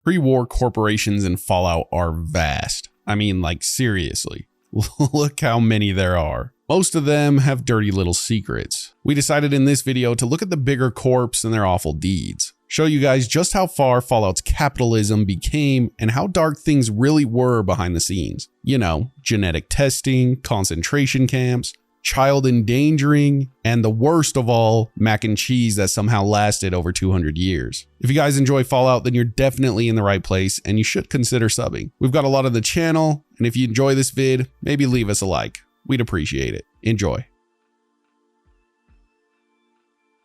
Pre-war corporations in Fallout are vast. I mean, like, seriously. Look how many there are. Most of them have dirty little secrets. We decided in this video to look at the bigger corps and their awful deeds. Show you guys just how far Fallout's capitalism became and how dark things really were behind the scenes. You know, genetic testing, concentration camps, child endangering, and the worst of all, mac and cheese that somehow lasted over 200 years. If you guys enjoy Fallout, then you're definitely in the right place and you should consider subbing. We've got a lot on the channel, and if you enjoy this vid, maybe leave us a like. We'd appreciate it. Enjoy.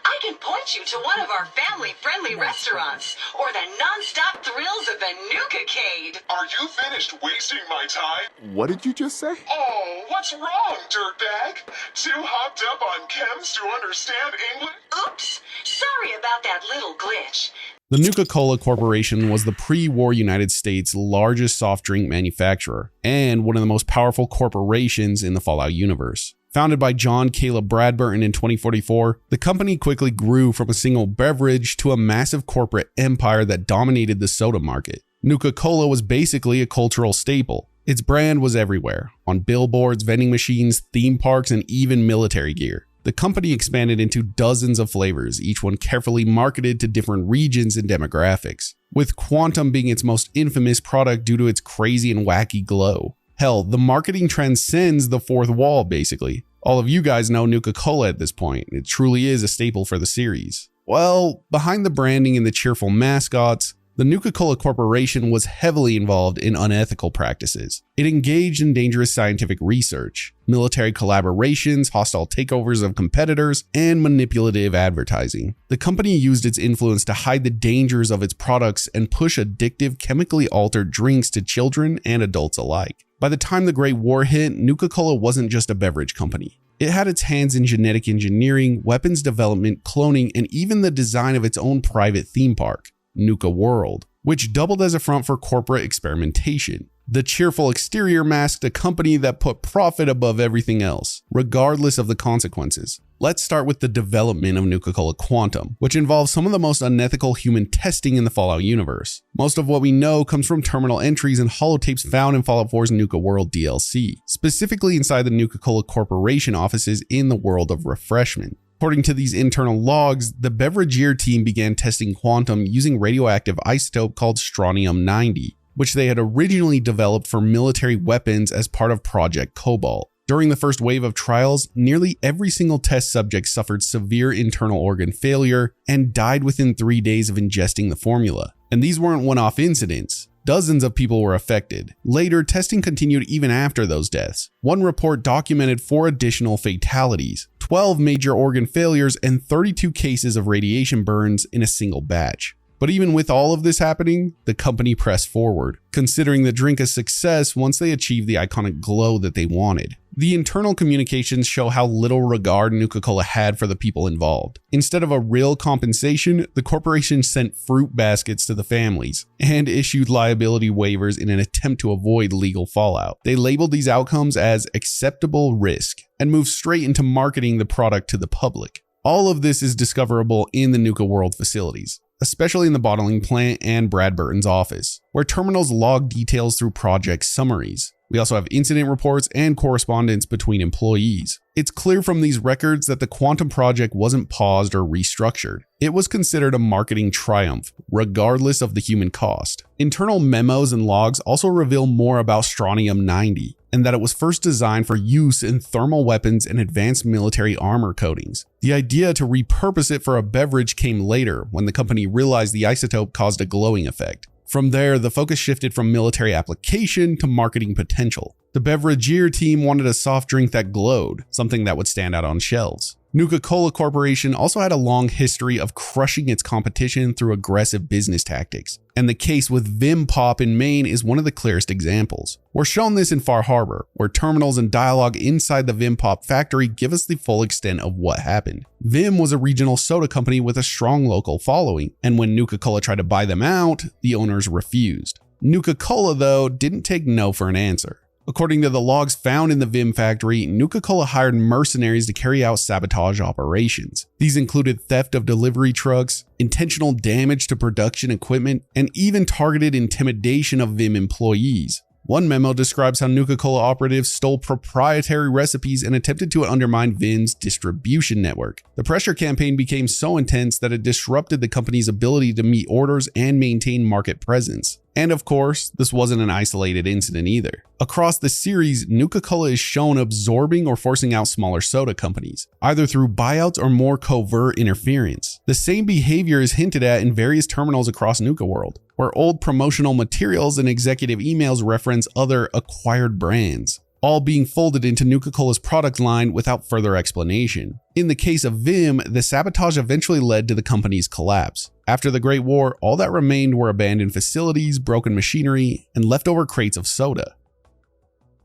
I can point you to one of our family-friendly restaurants, or the non-stop thrills of the Nuka-Cade. Are you finished wasting my time? What did you just say? Oh, what's wrong, dirtbag? Too hopped up on chems to understand English? Oops, sorry about that little glitch. The Nuka-Cola Corporation was the pre-war United States' largest soft drink manufacturer and one of the most powerful corporations in the Fallout universe. Founded by John Caleb Bradburton in 2044, the company quickly grew from a single beverage to a massive corporate empire that dominated the soda market. Nuka-Cola was basically a cultural staple. Its brand was everywhere, on billboards, vending machines, theme parks, and even military gear. The company expanded into dozens of flavors, each one carefully marketed to different regions and demographics, with Quantum being its most infamous product due to its crazy and wacky glow. Hell, the marketing transcends the fourth wall, basically. All of you guys know Nuka-Cola at this point. It truly is a staple for the series. Well, behind the branding and the cheerful mascots, the Nuka-Cola Corporation was heavily involved in unethical practices. It engaged in dangerous scientific research, military collaborations, hostile takeovers of competitors, and manipulative advertising. The company used its influence to hide the dangers of its products and push addictive, chemically altered drinks to children and adults alike. By the time the Great War hit, Nuka-Cola wasn't just a beverage company. It had its hands in genetic engineering, weapons development, cloning, and even the design of its own private theme park, Nuka World, which doubled as a front for corporate experimentation. The cheerful exterior masked a company that put profit above everything else, regardless of the consequences. Let's start with the development of Nuka-Cola Quantum, which involves some of the most unethical human testing in the Fallout universe. Most of what we know comes from terminal entries and holotapes found in Fallout 4's Nuka World DLC, specifically inside the Nuka-Cola Corporation offices in the World of Refreshment. According to these internal logs, the Beveragier team began testing Quantum using radioactive isotope called strontium-90, which they had originally developed for military weapons as part of Project Cobalt. During the first wave of trials, nearly every single test subject suffered severe internal organ failure and died within 3 days of ingesting the formula. And these weren't one-off incidents. Dozens of people were affected. Later, testing continued even after those deaths. One report documented 4 additional fatalities, 12 major organ failures, and 32 cases of radiation burns in a single batch. But even with all of this happening, the company pressed forward, considering the drink a success once they achieved the iconic glow that they wanted. The internal communications show how little regard Nuka-Cola had for the people involved. Instead of a real compensation, the corporation sent fruit baskets to the families and issued liability waivers in an attempt to avoid legal fallout. They labeled these outcomes as acceptable risk and moved straight into marketing the product to the public. All of this is discoverable in the Nuka World facilities, especially in the bottling plant and Bradburton's office, where terminals log details through project summaries. We also have incident reports and correspondence between employees. It's clear from these records that the Quantum project wasn't paused or restructured. It was considered a marketing triumph, regardless of the human cost. Internal memos and logs also reveal more about strontium-90, and that it was first designed for use in thermal weapons and advanced military armor coatings. The idea to repurpose it for a beverage came later, when the company realized the isotope caused a glowing effect. From there, the focus shifted from military application to marketing potential. The Beveragier team wanted a soft drink that glowed, something that would stand out on shelves. Nuka-Cola Corporation also had a long history of crushing its competition through aggressive business tactics, and the case with Vim Pop in Maine is one of the clearest examples. We're shown this in Far Harbor, where terminals and dialogue inside the Vim Pop factory give us the full extent of what happened. Vim was a regional soda company with a strong local following, and when Nuka-Cola tried to buy them out, the owners refused. Nuka-Cola, though, didn't take no for an answer. According to the logs found in the Vim factory, Nuka-Cola hired mercenaries to carry out sabotage operations. These included theft of delivery trucks, intentional damage to production equipment, and even targeted intimidation of Vim employees. One memo describes how Nuka-Cola operatives stole proprietary recipes and attempted to undermine Vim's distribution network. The pressure campaign became so intense that it disrupted the company's ability to meet orders and maintain market presence. And of course, this wasn't an isolated incident either. Across the series, Nuka-Cola is shown absorbing or forcing out smaller soda companies, either through buyouts or more covert interference. The same behavior is hinted at in various terminals across Nuka World, where old promotional materials and executive emails reference other acquired brands, all being folded into Nuka-Cola's product line without further explanation. In the case of Vim, the sabotage eventually led to the company's collapse. After the Great War, all that remained were abandoned facilities, broken machinery, and leftover crates of soda.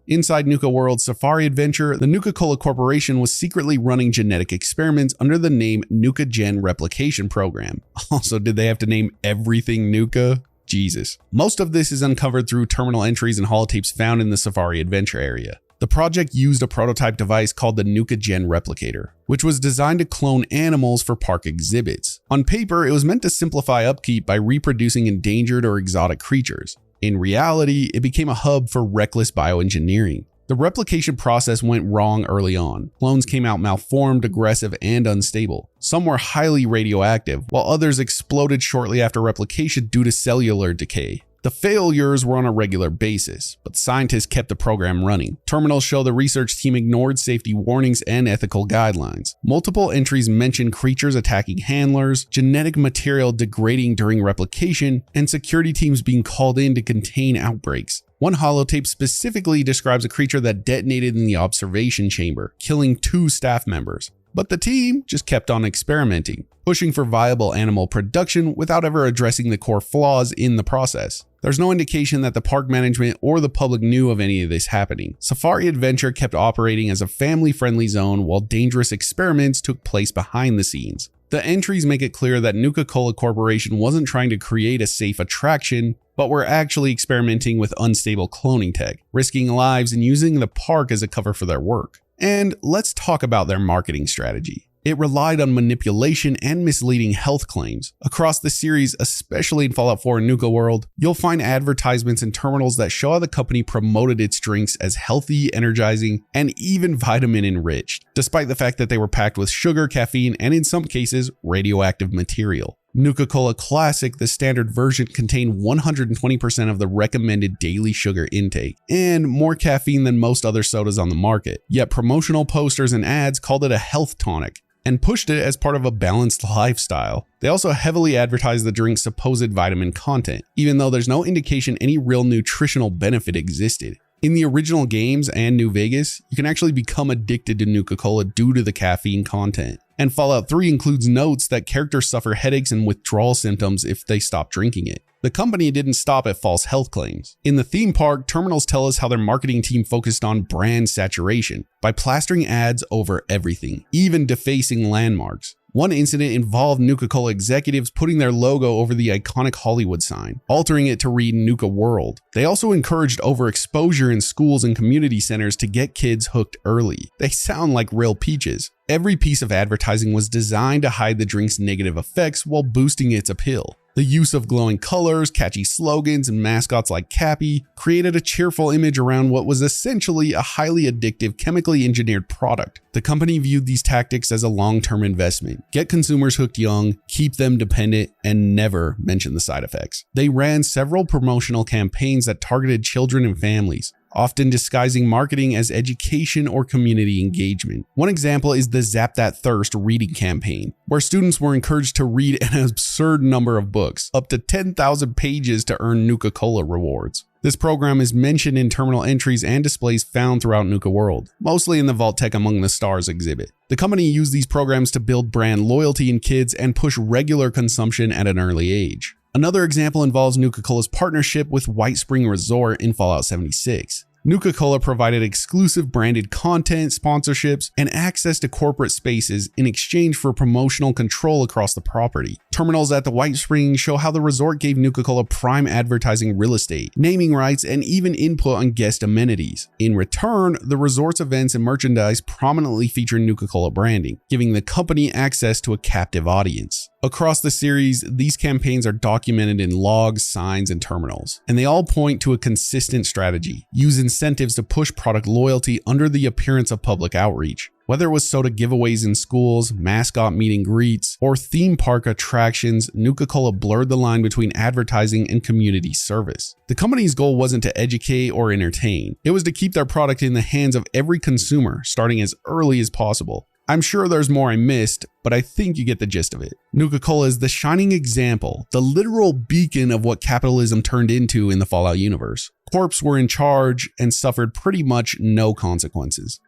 Inside Nuka World's Safari adventure, the Nuka-Cola Corporation was secretly running genetic experiments under the name Nuka-Gen Replication Program. Also, did they have to name everything Nuka? Jesus. Most of this is uncovered through terminal entries and holotapes found in the Safari adventure area. The project used a prototype device called the Nuka-Gen Replicator, which was designed to clone animals for park exhibits. On paper, it was meant to simplify upkeep by reproducing endangered or exotic creatures. In reality, it became a hub for reckless bioengineering. The replication process went wrong early on. Clones came out malformed, aggressive, and unstable. Some were highly radioactive, while others exploded shortly after replication due to cellular decay. The failures were on a regular basis, but scientists kept the program running. Terminals show the research team ignored safety warnings and ethical guidelines. Multiple entries mention creatures attacking handlers, genetic material degrading during replication, and security teams being called in to contain outbreaks. One holotape specifically describes a creature that detonated in the observation chamber, killing 2 staff members. But the team just kept on experimenting, pushing for viable animal production without ever addressing the core flaws in the process. There's no indication that the park management or the public knew of any of this happening. Safari Adventure kept operating as a family-friendly zone while dangerous experiments took place behind the scenes. The entries make it clear that Nuka-Cola Corporation wasn't trying to create a safe attraction, but were actually experimenting with unstable cloning tech, risking lives and using the park as a cover for their work. And let's talk about their marketing strategy. It relied on manipulation and misleading health claims. Across the series, especially in Fallout 4 and Nuka World, you'll find advertisements and terminals that show how the company promoted its drinks as healthy, energizing, and even vitamin enriched, despite the fact that they were packed with sugar, caffeine, and in some cases, radioactive material. Nuka-Cola Classic, the standard version, contained 120% of the recommended daily sugar intake, and more caffeine than most other sodas on the market. Yet promotional posters and ads called it a health tonic, and pushed it as part of a balanced lifestyle. They also heavily advertised the drink's supposed vitamin content, even though there's no indication any real nutritional benefit existed. In the original games and New Vegas, you can actually become addicted to Nuka-Cola due to the caffeine content. And Fallout 3 includes notes that characters suffer headaches and withdrawal symptoms if they stop drinking it. The company didn't stop at false health claims. In the theme park, terminals tell us how their marketing team focused on brand saturation by plastering ads over everything, even defacing landmarks. One incident involved Nuka-Cola executives putting their logo over the iconic Hollywood sign, altering it to read Nuka World. They also encouraged overexposure in schools and community centers to get kids hooked early. They sound like real peaches. Every piece of advertising was designed to hide the drink's negative effects while boosting its appeal. The use of glowing colors, catchy slogans, and mascots like Cappy created a cheerful image around what was essentially a highly addictive, chemically engineered product. The company viewed these tactics as a long-term investment. Get consumers hooked young, keep them dependent, and never mention the side effects. They ran several promotional campaigns that targeted children and families, often disguising marketing as education or community engagement. One example is the Zap That Thirst reading campaign, where students were encouraged to read an absurd number of books, up to 10,000 pages to earn Nuka-Cola rewards. This program is mentioned in terminal entries and displays found throughout Nuka World, mostly in the Vault-Tec Among the Stars exhibit. The company used these programs to build brand loyalty in kids and push regular consumption at an early age. Another example involves Nuka-Cola's partnership with White Spring Resort in Fallout 76. Nuka-Cola provided exclusive branded content, sponsorships, and access to corporate spaces in exchange for promotional control across the property. Terminals at the White Springs show how the resort gave Nuka-Cola prime advertising real estate, naming rights, and even input on guest amenities. In return, the resort's events and merchandise prominently feature Nuka-Cola branding, giving the company access to a captive audience. Across the series, these campaigns are documented in logs, signs, and terminals, and they all point to a consistent strategy: use incentives to push product loyalty under the appearance of public outreach. Whether it was soda giveaways in schools, mascot meet and greets, or theme park attractions, Nuka-Cola blurred the line between advertising and community service. The company's goal wasn't to educate or entertain. It was to keep their product in the hands of every consumer, starting as early as possible. I'm sure there's more I missed, but I think you get the gist of it. Nuka-Cola is the shining example, the literal beacon of what capitalism turned into in the Fallout universe. Corps were in charge and suffered pretty much no consequences.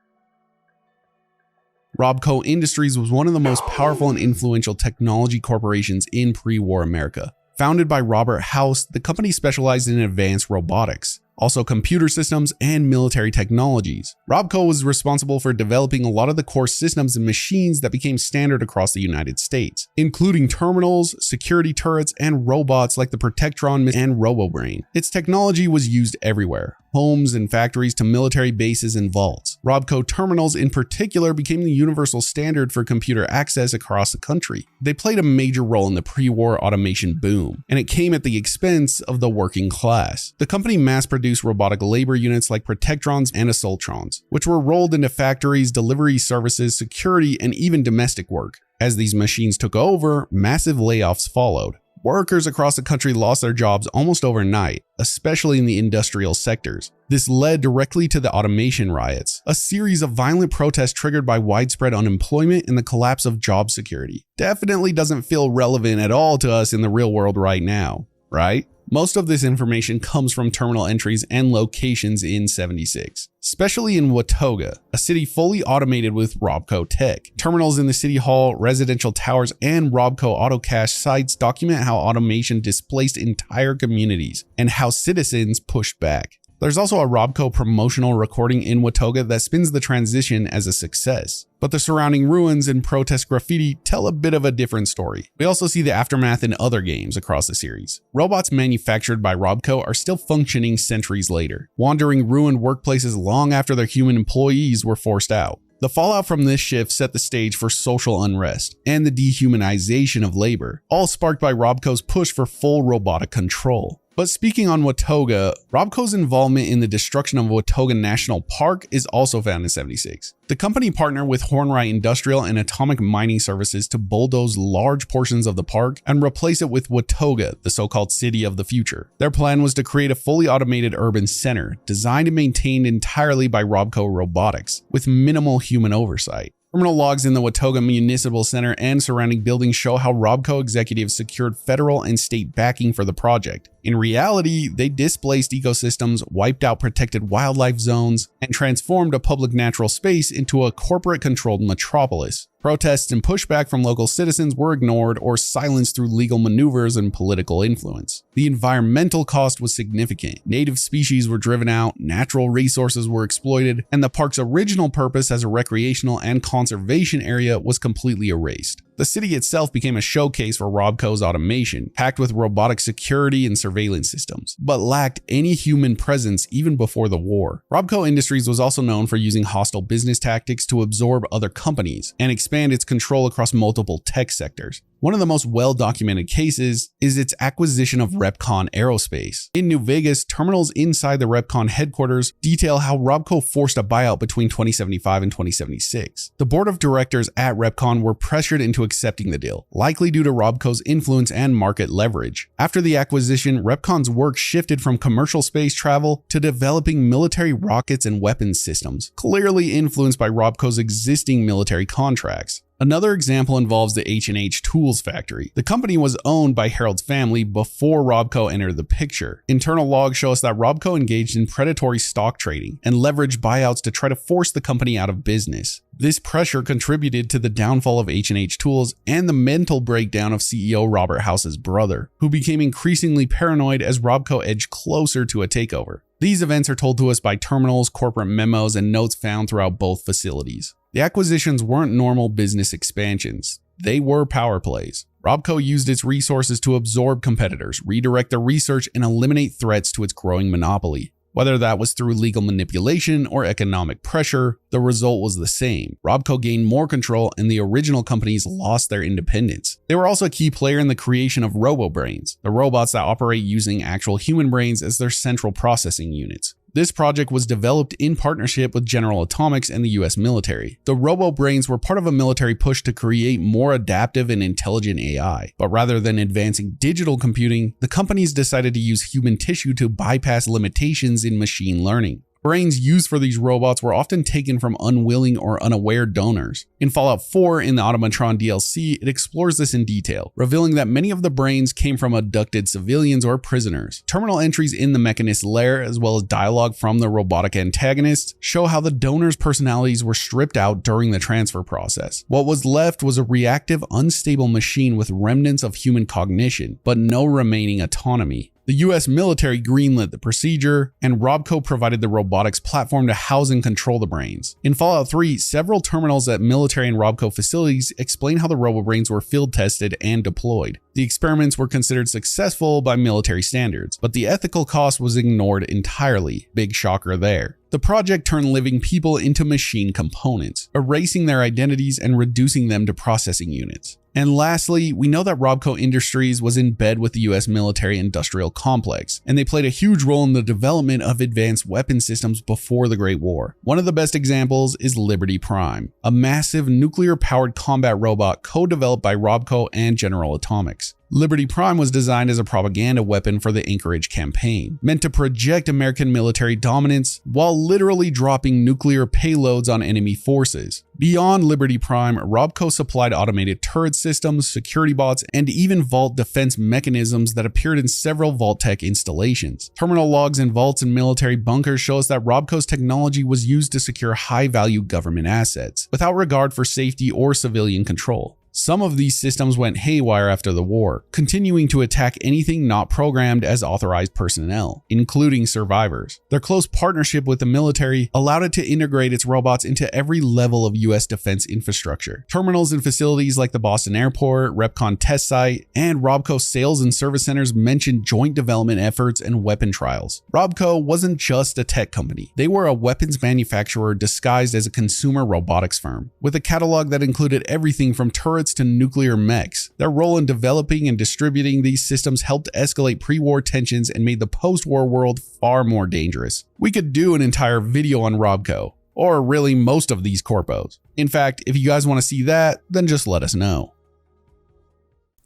RobCo Industries was one of the most powerful and influential technology corporations in pre-war America. Founded by Robert House, the company specialized in advanced robotics, also computer systems and military technologies. RobCo was responsible for developing a lot of the core systems and machines that became standard across the United States, including terminals, security turrets, and robots like the Protectron and RoboBrain. Its technology was used everywhere, homes and factories to military bases and vaults. RobCo terminals in particular became the universal standard for computer access across the country. They played a major role in the pre-war automation boom, and it came at the expense of the working class. The company mass-produced robotic labor units like Protectrons and Assaultrons, which were rolled into factories, delivery services, security, and even domestic work. As these machines took over, massive layoffs followed. Workers across the country lost their jobs almost overnight, especially in the industrial sectors. This led directly to the automation riots, a series of violent protests triggered by widespread unemployment and the collapse of job security. Definitely doesn't feel relevant at all to us in the real world right now, right? Most of this information comes from terminal entries and locations in 76, especially in Watauga, a city fully automated with RobCo tech. Terminals in the city hall, residential towers, and RobCo autocache sites document how automation displaced entire communities and how citizens pushed back. There's also a RobCo promotional recording in Watauga that spins the transition as a success, but the surrounding ruins and protest graffiti tell a bit of a different story. We also see the aftermath in other games across the series. Robots manufactured by RobCo are still functioning centuries later, wandering ruined workplaces long after their human employees were forced out. The fallout from this shift set the stage for social unrest and the dehumanization of labor, all sparked by RobCo's push for full robotic control. But speaking on Watauga, RobCo's involvement in the destruction of Watauga National Park is also found in 76. The company partnered with Hornwright Industrial and Atomic Mining Services to bulldoze large portions of the park and replace it with Watauga, the so-called city of the future. Their plan was to create a fully automated urban center, designed and maintained entirely by RobCo robotics, with minimal human oversight. Terminal logs in the Watauga Municipal Center and surrounding buildings show how RobCo executives secured federal and state backing for the project. In reality, they displaced ecosystems, wiped out protected wildlife zones, and transformed a public natural space into a corporate-controlled metropolis. Protests and pushback from local citizens were ignored or silenced through legal maneuvers and political influence. The environmental cost was significant. Native species were driven out, natural resources were exploited, and the park's original purpose as a recreational and conservation area was completely erased. The city itself became a showcase for RobCo's automation, packed with robotic security and surveillance systems, but lacked any human presence even before the war. RobCo Industries was also known for using hostile business tactics to absorb other companies and expand its control across multiple tech sectors. One of the most well-documented cases is its acquisition of Repconn Aerospace. In New Vegas, terminals inside the Repconn headquarters detail how RobCo forced a buyout between 2075 and 2076. The board of directors at Repconn were pressured into accepting the deal, likely due to RobCo's influence and market leverage. After the acquisition, Repconn's work shifted from commercial space travel to developing military rockets and weapons systems, clearly influenced by RobCo's existing military contracts. Another example involves the H&H Tools factory. The company was owned by Harold's family before RobCo entered the picture. Internal logs show us that RobCo engaged in predatory stock trading and leveraged buyouts to try to force the company out of business. This pressure contributed to the downfall of H&H Tools and the mental breakdown of CEO Robert House's brother, who became increasingly paranoid as RobCo edged closer to a takeover. These events are told to us by terminals, corporate memos, and notes found throughout both facilities. The acquisitions weren't normal business expansions. They were power plays. RobCo used its resources to absorb competitors, redirect their research, and eliminate threats to its growing monopoly. Whether that was through legal manipulation or economic pressure, the result was the same. RobCo gained more control and the original companies lost their independence. They were also a key player in the creation of robo-brains, the robots that operate using actual human brains as their central processing units. This project was developed in partnership with General Atomics and the US military. The robo-brains were part of a military push to create more adaptive and intelligent AI, but rather than advancing digital computing, the companies decided to use human tissue to bypass limitations in machine learning. Brains used for these robots were often taken from unwilling or unaware donors. In Fallout 4 in the Automatron DLC, it explores this in detail, revealing that many of the brains came from abducted civilians or prisoners. Terminal entries in the Mechanist lair, as well as dialogue from the robotic antagonists, show how the donors' personalities were stripped out during the transfer process. What was left was a reactive, unstable machine with remnants of human cognition, but no remaining autonomy. The US military greenlit the procedure, and RobCo provided the robotics platform to house and control the brains. In Fallout 3, several terminals at military and RobCo facilities explain how the robo-brains were field tested and deployed. The experiments were considered successful by military standards, but the ethical cost was ignored entirely. Big shocker there. The project turned living people into machine components, erasing their identities and reducing them to processing units. And lastly, we know that RobCo Industries was in bed with the US military industrial complex, and they played a huge role in the development of advanced weapon systems before the Great War. One of the best examples is Liberty Prime, a massive nuclear-powered combat robot co-developed by RobCo and General Atomics. Liberty Prime was designed as a propaganda weapon for the Anchorage campaign, meant to project American military dominance while literally dropping nuclear payloads on enemy forces. Beyond Liberty Prime, RobCo supplied automated turret systems, security bots, and even vault defense mechanisms that appeared in several Vault-Tec installations. Terminal logs in vaults and military bunkers show us that RobCo's technology was used to secure high-value government assets, without regard for safety or civilian control. Some of these systems went haywire after the war, continuing to attack anything not programmed as authorized personnel, including survivors. Their close partnership with the military allowed it to integrate its robots into every level of US defense infrastructure. Terminals and facilities like the Boston Airport, Repconn test site, and RobCo sales and service centers mentioned joint development efforts and weapon trials. RobCo wasn't just a tech company. They were a weapons manufacturer disguised as a consumer robotics firm, with a catalog that included everything from turrets to nuclear mechs. Their role in developing and distributing these systems helped escalate pre-war tensions and made the post-war world far more dangerous. We could do an entire video on RobCo, or really most of these corpos. In fact, if you guys want to see that, then just let us know.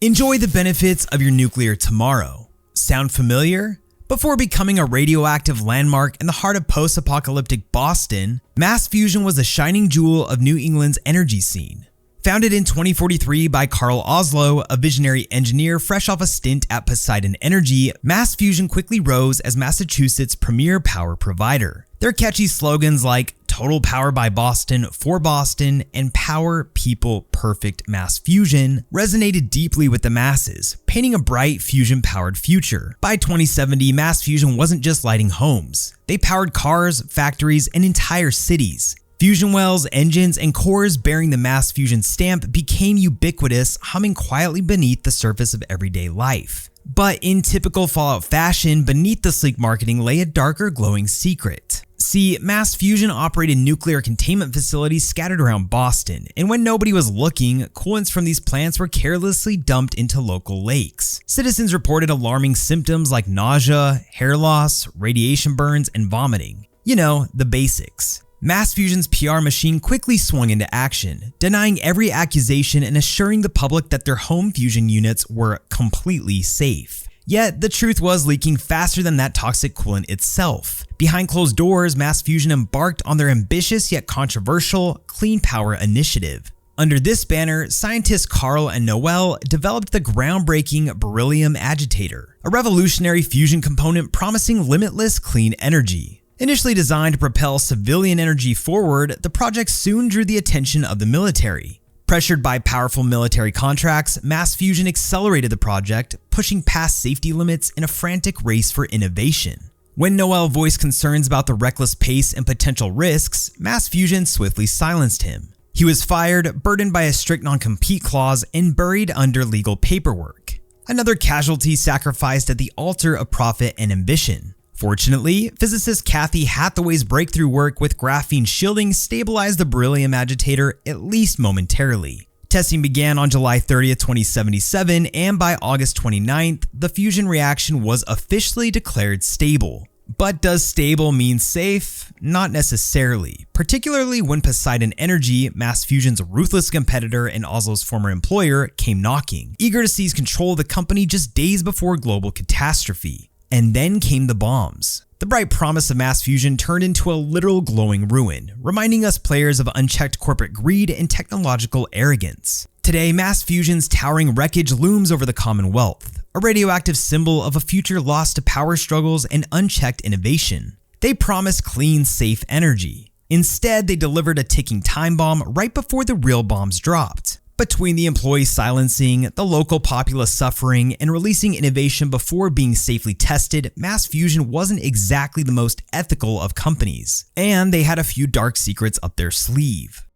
Enjoy the benefits of your nuclear tomorrow. Sound familiar? Before becoming a radioactive landmark in the heart of post-apocalyptic Boston, mass fusion was the shining jewel of New England's energy scene. Founded in 2043 by Carl Oslo, a visionary engineer fresh off a stint at Poseidon Energy, mass fusion quickly rose as Massachusetts' premier power provider. Their catchy slogans like "Total Power by Boston for Boston" and "Power People Perfect Mass Fusion" resonated deeply with the masses, painting a bright fusion-powered future. By 2070, mass fusion wasn't just lighting homes. They powered cars, factories, and entire cities. Fusion wells, engines, and cores bearing the mass fusion stamp became ubiquitous, humming quietly beneath the surface of everyday life. But in typical Fallout fashion, beneath the sleek marketing lay a darker, glowing secret. See, mass fusion operated nuclear containment facilities scattered around Boston, and when nobody was looking, coolants from these plants were carelessly dumped into local lakes. Citizens reported alarming symptoms like nausea, hair loss, radiation burns, and vomiting. You know, the basics. Mass fusion's PR machine quickly swung into action, denying every accusation and assuring the public that their home fusion units were completely safe. Yet, the truth was leaking faster than that toxic coolant itself. Behind closed doors, mass fusion embarked on their ambitious yet controversial Clean Power Initiative. Under this banner, scientists Carl and Noel developed the groundbreaking beryllium agitator, a revolutionary fusion component promising limitless clean energy. Initially designed to propel civilian energy forward, the project soon drew the attention of the military. Pressured by powerful military contracts, mass fusion accelerated the project, pushing past safety limits in a frantic race for innovation. When Noel voiced concerns about the reckless pace and potential risks, Mass Fusion swiftly silenced him. He was fired, burdened by a strict non-compete clause, and buried under legal paperwork. Another casualty sacrificed at the altar of profit and ambition. Fortunately, physicist Kathy Hathaway's breakthrough work with graphene shielding stabilized the beryllium agitator at least momentarily. Testing began on July 30th, 2077, and by August 29th, the fusion reaction was officially declared stable. But does stable mean safe? Not necessarily, particularly when Poseidon Energy, Mass Fusion's ruthless competitor and Oslo's former employer, came knocking, eager to seize control of the company just days before global catastrophe. And then came the bombs. The bright promise of Mass Fusion turned into a literal glowing ruin, reminding us players of unchecked corporate greed and technological arrogance. Today, Mass Fusion's towering wreckage looms over the Commonwealth, a radioactive symbol of a future lost to power struggles and unchecked innovation. They promised clean, safe energy. Instead, they delivered a ticking time bomb right before the real bombs dropped. Between the employees silencing, the local populace suffering, and releasing innovation before being safely tested, Mass Fusion wasn't exactly the most ethical of companies, and they had a few dark secrets up their sleeve.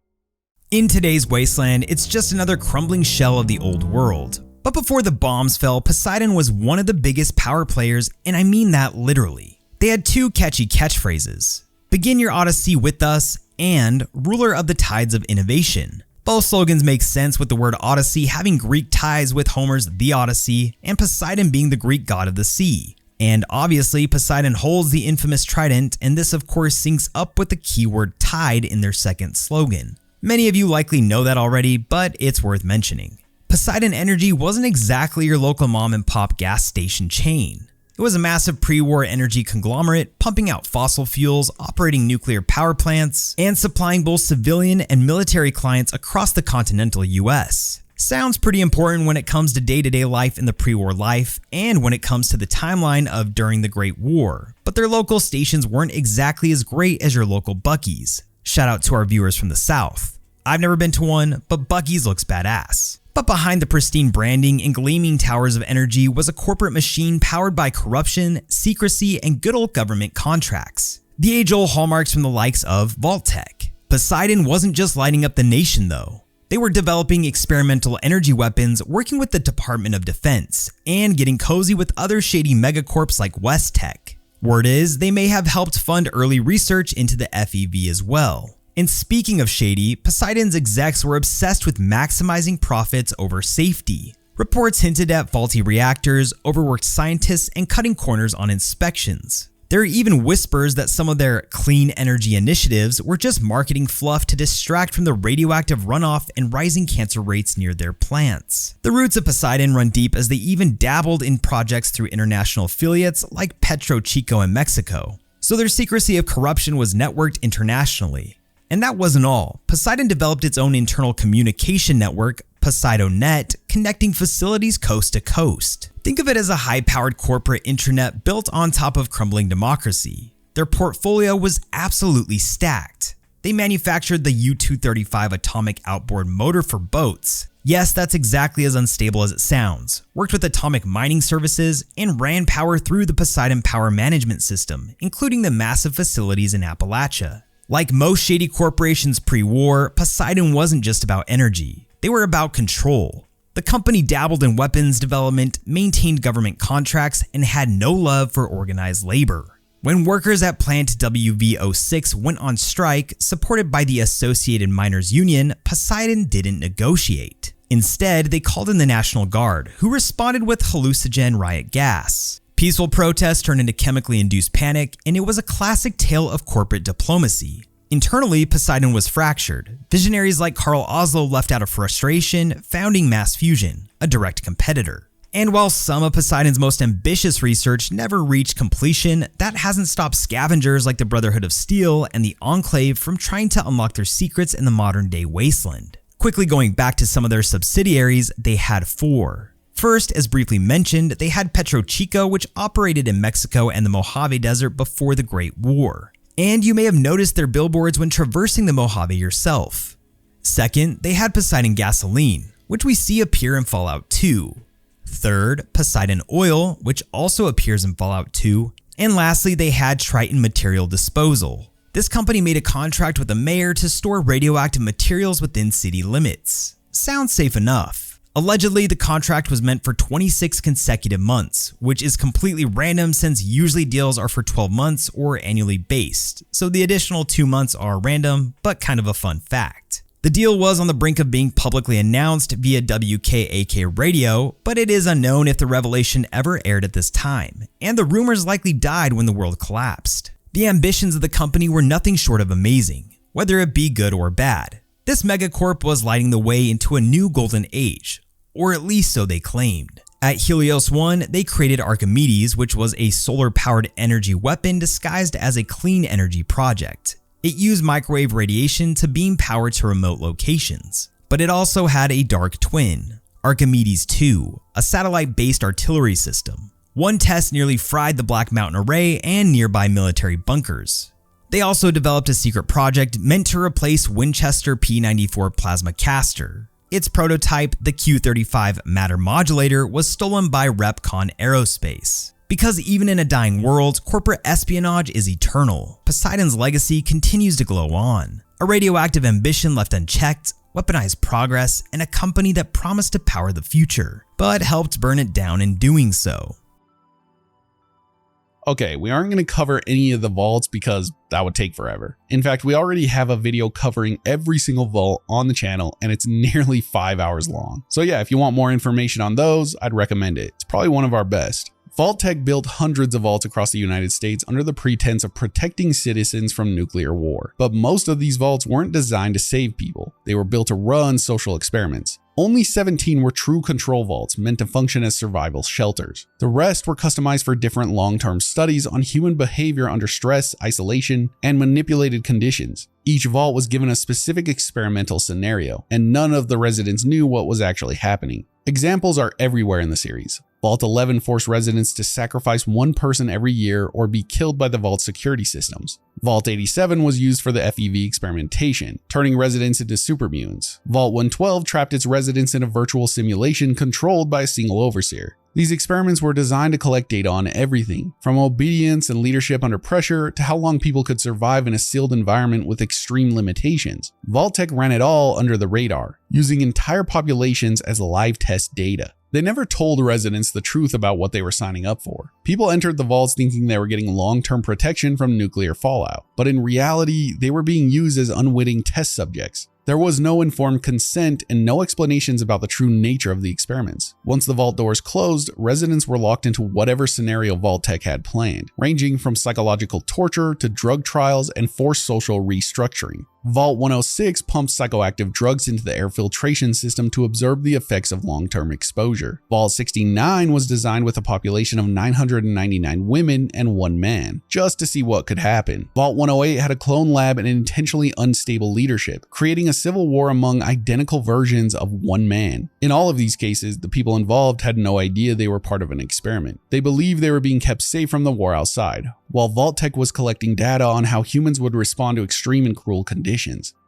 In today's wasteland, it's just another crumbling shell of the old world. But before the bombs fell, Poseidon was one of the biggest power players, and I mean that literally. They had two catchy catchphrases: "Begin your odyssey with us," and "Ruler of the tides of innovation." Both slogans make sense, with the word Odyssey having Greek ties with Homer's The Odyssey, and Poseidon being the Greek god of the sea. And obviously, Poseidon holds the infamous trident, and this of course syncs up with the keyword tide in their second slogan. Many of you likely know that already, but it's worth mentioning. Poseidon Energy wasn't exactly your local mom and pop gas station chain. It was a massive pre-war energy conglomerate, pumping out fossil fuels, operating nuclear power plants, and supplying both civilian and military clients across the continental US. Sounds pretty important when it comes to day-to-day life in the pre-war life, and when it comes to the timeline of during the Great War, but their local stations weren't exactly as great as your local Buc-ee's. Shout out to our viewers from the South. I've never been to one, but Buc-ee's looks badass. But behind the pristine branding and gleaming towers of energy was a corporate machine powered by corruption, secrecy, and good old government contracts. The age-old hallmarks from the likes of Vault-Tec. Poseidon wasn't just lighting up the nation though. They were developing experimental energy weapons, working with the Department of Defense, and getting cozy with other shady megacorps like West-Tec. Word is, they may have helped fund early research into the FEV as well. And speaking of shady, Poseidon's execs were obsessed with maximizing profits over safety. Reports hinted at faulty reactors, overworked scientists, and cutting corners on inspections. There are even whispers that some of their clean energy initiatives were just marketing fluff to distract from the radioactive runoff and rising cancer rates near their plants. The roots of Poseidon run deep, as they even dabbled in projects through international affiliates like PetroChico in Mexico. So their secrecy of corruption was networked internationally. And that wasn't all. Poseidon developed its own internal communication network, PoseidonNet, connecting facilities coast to coast. Think of it as a high-powered corporate intranet built on top of crumbling democracy. Their portfolio was absolutely stacked. They manufactured the U-235 atomic outboard motor for boats. Yes, that's exactly as unstable as it sounds. Worked with atomic mining services, and ran power through the Poseidon Power Management System, including the massive facilities in Appalachia. Like most shady corporations pre-war, Poseidon wasn't just about energy. They were about control. The company dabbled in weapons development, maintained government contracts, and had no love for organized labor. When workers at Plant WV06 went on strike, supported by the Associated Miners Union, Poseidon didn't negotiate. Instead, they called in the National Guard, who responded with hallucinogen riot gas. Peaceful protests turned into chemically induced panic, and it was a classic tale of corporate diplomacy. Internally, Poseidon was fractured. Visionaries like Carl Oslo left out of frustration, founding Mass Fusion, a direct competitor. And while some of Poseidon's most ambitious research never reached completion, that hasn't stopped scavengers like the Brotherhood of Steel and the Enclave from trying to unlock their secrets in the modern-day wasteland. Quickly going back to some of their subsidiaries, they had four. First, as briefly mentioned, they had PetroChico, which operated in Mexico and the Mojave Desert before the Great War. And you may have noticed their billboards when traversing the Mojave yourself. Second, they had Poseidon Gasoline, which we see appear in Fallout 2. Third, Poseidon Oil, which also appears in Fallout 2. And lastly, they had Triton Material Disposal. This company made a contract with the mayor to store radioactive materials within city limits. Sounds safe enough. Allegedly, the contract was meant for 26 consecutive months, which is completely random since usually deals are for 12 months or annually based, so the additional 2 months are random, but kind of a fun fact. The deal was on the brink of being publicly announced via WKAK radio, but it is unknown if the revelation ever aired at this time, and the rumors likely died when the world collapsed. The ambitions of the company were nothing short of amazing, whether it be good or bad. This megacorp was lighting the way into a new golden age, or at least so they claimed. At Helios 1, they created Archimedes, which was a solar-powered energy weapon disguised as a clean energy project. It used microwave radiation to beam power to remote locations. But it also had a dark twin, Archimedes 2, a satellite-based artillery system. One test nearly fried the Black Mountain Array and nearby military bunkers. They also developed a secret project meant to replace Winchester P94 plasma caster. Its prototype, the Q35 matter modulator, was stolen by Repconn Aerospace. Because even in a dying world, corporate espionage is eternal. Poseidon's legacy continues to glow on. A radioactive ambition left unchecked, weaponized progress, and a company that promised to power the future, but helped burn it down in doing so. Okay, we aren't going to cover any of the vaults because that would take forever. In fact, we already have a video covering every single vault on the channel and it's nearly 5 hours long. So yeah, if you want more information on those, I'd recommend it. It's probably one of our best. Vault-Tec built hundreds of vaults across the United States under the pretense of protecting citizens from nuclear war. But most of these vaults weren't designed to save people. They were built to run social experiments. Only 17 were true control vaults meant to function as survival shelters. The rest were customized for different long-term studies on human behavior under stress, isolation, and manipulated conditions. Each vault was given a specific experimental scenario, and none of the residents knew what was actually happening. Examples are everywhere in the series. Vault 11 forced residents to sacrifice one person every year or be killed by the vault's security systems. Vault 87 was used for the FEV experimentation, turning residents into supermutants. Vault 112 trapped its residents in a virtual simulation controlled by a single overseer. These experiments were designed to collect data on everything, from obedience and leadership under pressure to how long people could survive in a sealed environment with extreme limitations. Vault-Tec ran it all under the radar, using entire populations as live test data. They never told residents the truth about what they were signing up for. People entered the vaults thinking they were getting long-term protection from nuclear fallout, but in reality, they were being used as unwitting test subjects. There was no informed consent and no explanations about the true nature of the experiments. Once the vault doors closed, residents were locked into whatever scenario Vault-Tec had planned, ranging from psychological torture to drug trials and forced social restructuring. Vault 106 pumped psychoactive drugs into the air filtration system to observe the effects of long-term exposure. Vault 69 was designed with a population of 999 women and 1 man, just to see what could happen. Vault 108 had a clone lab and intentionally unstable leadership, creating a civil war among identical versions of 1 man. In all of these cases, the people involved had no idea they were part of an experiment. They believed they were being kept safe from the war outside, while Vault-Tec was collecting data on how humans would respond to extreme and cruel conditions.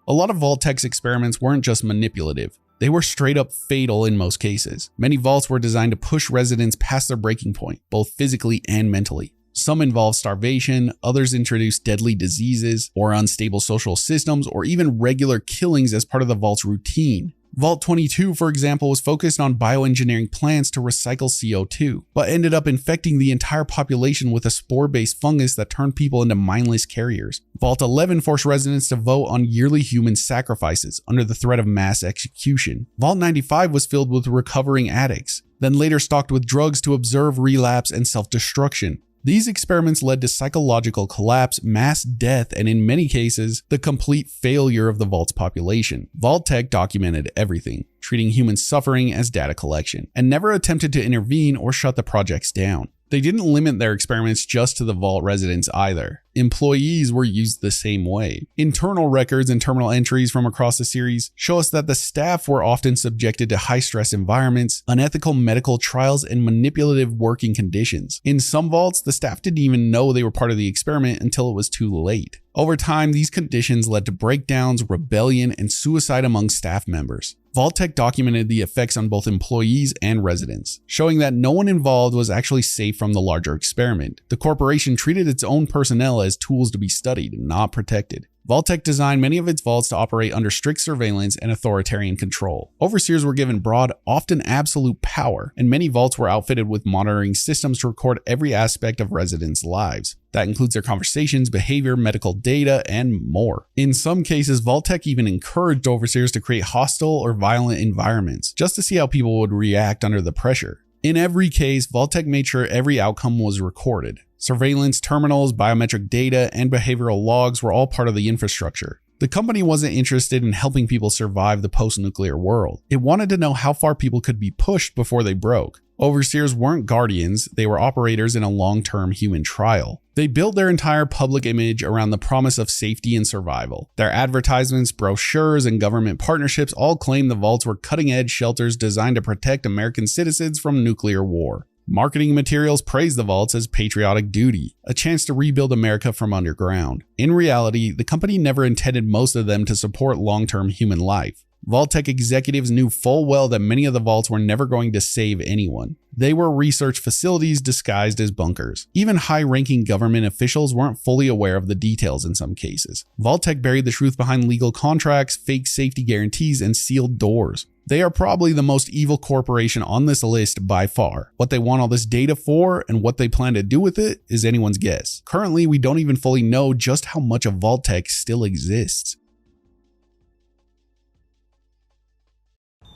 A lot of Vault-Tec's experiments weren't just manipulative. They were straight up fatal in most cases. Many vaults were designed to push residents past their breaking point, both physically and mentally. Some involved starvation, others introduced deadly diseases or unstable social systems, or even regular killings as part of the vault's routine. Vault 22, for example, was focused on bioengineering plants to recycle CO2, but ended up infecting the entire population with a spore-based fungus that turned people into mindless carriers. Vault 11 forced residents to vote on yearly human sacrifices under the threat of mass execution. Vault 95 was filled with recovering addicts, then later stocked with drugs to observe relapse and self-destruction. These experiments led to psychological collapse, mass death, and in many cases, the complete failure of the vault's population. Vault-Tec documented everything, treating human suffering as data collection, and never attempted to intervene or shut the projects down. They didn't limit their experiments just to the vault residents either. Employees were used the same way. Internal records and terminal entries from across the series show us that the staff were often subjected to high-stress environments, unethical medical trials, and manipulative working conditions. In some vaults, the staff didn't even know they were part of the experiment until it was too late. Over time, these conditions led to breakdowns, rebellion, and suicide among staff members. Vault-Tec documented the effects on both employees and residents, showing that no one involved was actually safe from the larger experiment. The corporation treated its own personnel as tools to be studied, not protected. Vault-Tec designed many of its vaults to operate under strict surveillance and authoritarian control. Overseers were given broad, often absolute power, and many vaults were outfitted with monitoring systems to record every aspect of residents' lives. That includes their conversations, behavior, medical data, and more. In some cases, Vault-Tec even encouraged overseers to create hostile or violent environments, just to see how people would react under the pressure. In every case, Vault-Tec made sure every outcome was recorded. Surveillance, terminals, biometric data, and behavioral logs were all part of the infrastructure. The company wasn't interested in helping people survive the post-nuclear world. It wanted to know how far people could be pushed before they broke. Overseers weren't guardians, they were operators in a long-term human trial. They built their entire public image around the promise of safety and survival. Their advertisements, brochures, and government partnerships all claimed the vaults were cutting-edge shelters designed to protect American citizens from nuclear war. Marketing materials praised the vaults as patriotic duty, a chance to rebuild America from underground. In reality, the company never intended most of them to support long-term human life. Vault-Tec executives knew full well that many of the vaults were never going to save anyone. They were research facilities disguised as bunkers. Even high-ranking government officials weren't fully aware of the details in some cases. Vault-Tec buried the truth behind legal contracts, fake safety guarantees, and sealed doors. They are probably the most evil corporation on this list by far. What they want all this data for and what they plan to do with it is anyone's guess. Currently, we don't even fully know just how much of Vault-Tec still exists.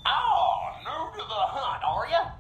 Oh, new to the hunt, are ya?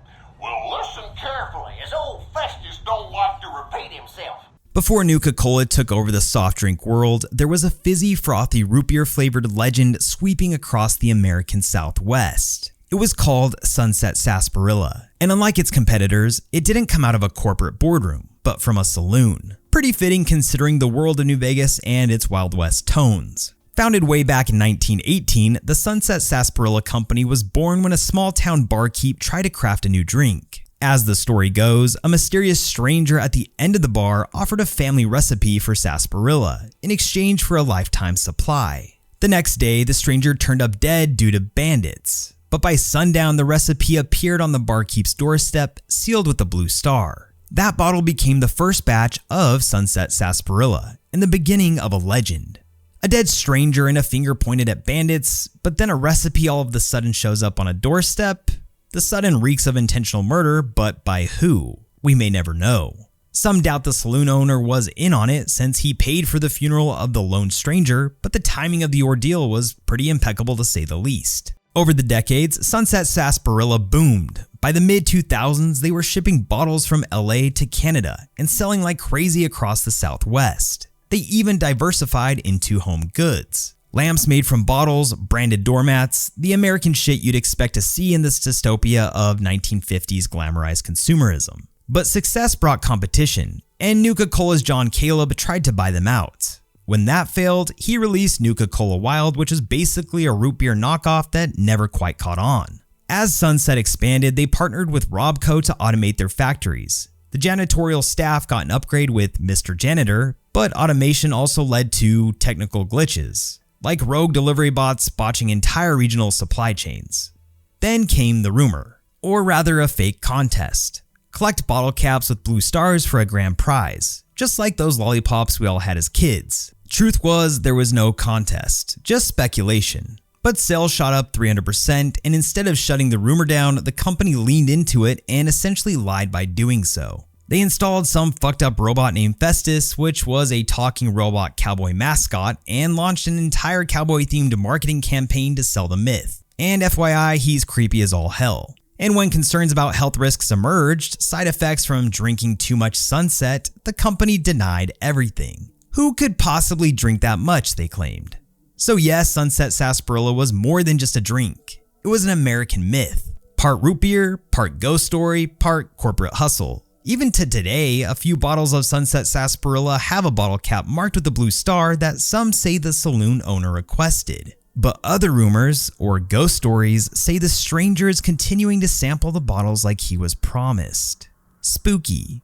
Well, listen carefully, as old Festus don't like to repeat himself. Before Nuka-Cola took over the soft drink world, there was a fizzy, frothy, root beer flavored legend sweeping across the American Southwest. It was called Sunset Sarsparilla, and unlike its competitors, it didn't come out of a corporate boardroom, but from a saloon. Pretty fitting considering the world of New Vegas and its Wild West tones. Founded way back in 1918, the Sunset Sarsparilla Company was born when a small-town barkeep tried to craft a new drink. As the story goes, a mysterious stranger at the end of the bar offered a family recipe for sarsaparilla in exchange for a lifetime supply. The next day, the stranger turned up dead due to bandits. But by sundown, the recipe appeared on the barkeep's doorstep, sealed with a blue star. That bottle became the first batch of Sunset Sarsparilla and the beginning of a legend. A dead stranger and a finger pointed at bandits, but then a recipe all of a sudden shows up on a doorstep. The sudden reeks of intentional murder, but by who? We may never know. Some doubt the saloon owner was in on it since he paid for the funeral of the lone stranger, but the timing of the ordeal was pretty impeccable to say the least. Over the decades, Sunset Sarsparilla boomed. By the mid-2000s, they were shipping bottles from LA to Canada and selling like crazy across the Southwest. They even diversified into home goods. Lamps made from bottles, branded doormats, the American shit you'd expect to see in this dystopia of 1950s glamorized consumerism. But success brought competition, and Nuka-Cola's John Caleb tried to buy them out. When that failed, he released Nuka-Cola Wild, which was basically a root beer knockoff that never quite caught on. As Sunset expanded, they partnered with RobCo to automate their factories. The janitorial staff got an upgrade with Mr. Janitor, but automation also led to technical glitches, like rogue delivery bots botching entire regional supply chains. Then came the rumor, or rather a fake contest. Collect bottle caps with blue stars for a grand prize, just like those lollipops we all had as kids. Truth was, there was no contest, just speculation. But sales shot up 300%, and instead of shutting the rumor down, the company leaned into it and essentially lied by doing so. They installed some fucked up robot named Festus, which was a talking robot cowboy mascot, and launched an entire cowboy themed marketing campaign to sell the myth. And FYI, he's creepy as all hell. And when concerns about health risks emerged, side effects from drinking too much Sunset, the company denied everything. Who could possibly drink that much, they claimed. So yes, Sunset Sarsparilla was more than just a drink. It was an American myth. Part root beer, part ghost story, part corporate hustle. Even to today, a few bottles of Sunset Sarsparilla have a bottle cap marked with a blue star that some say the saloon owner requested. But other rumors, or ghost stories, say the stranger is continuing to sample the bottles like he was promised. Spooky.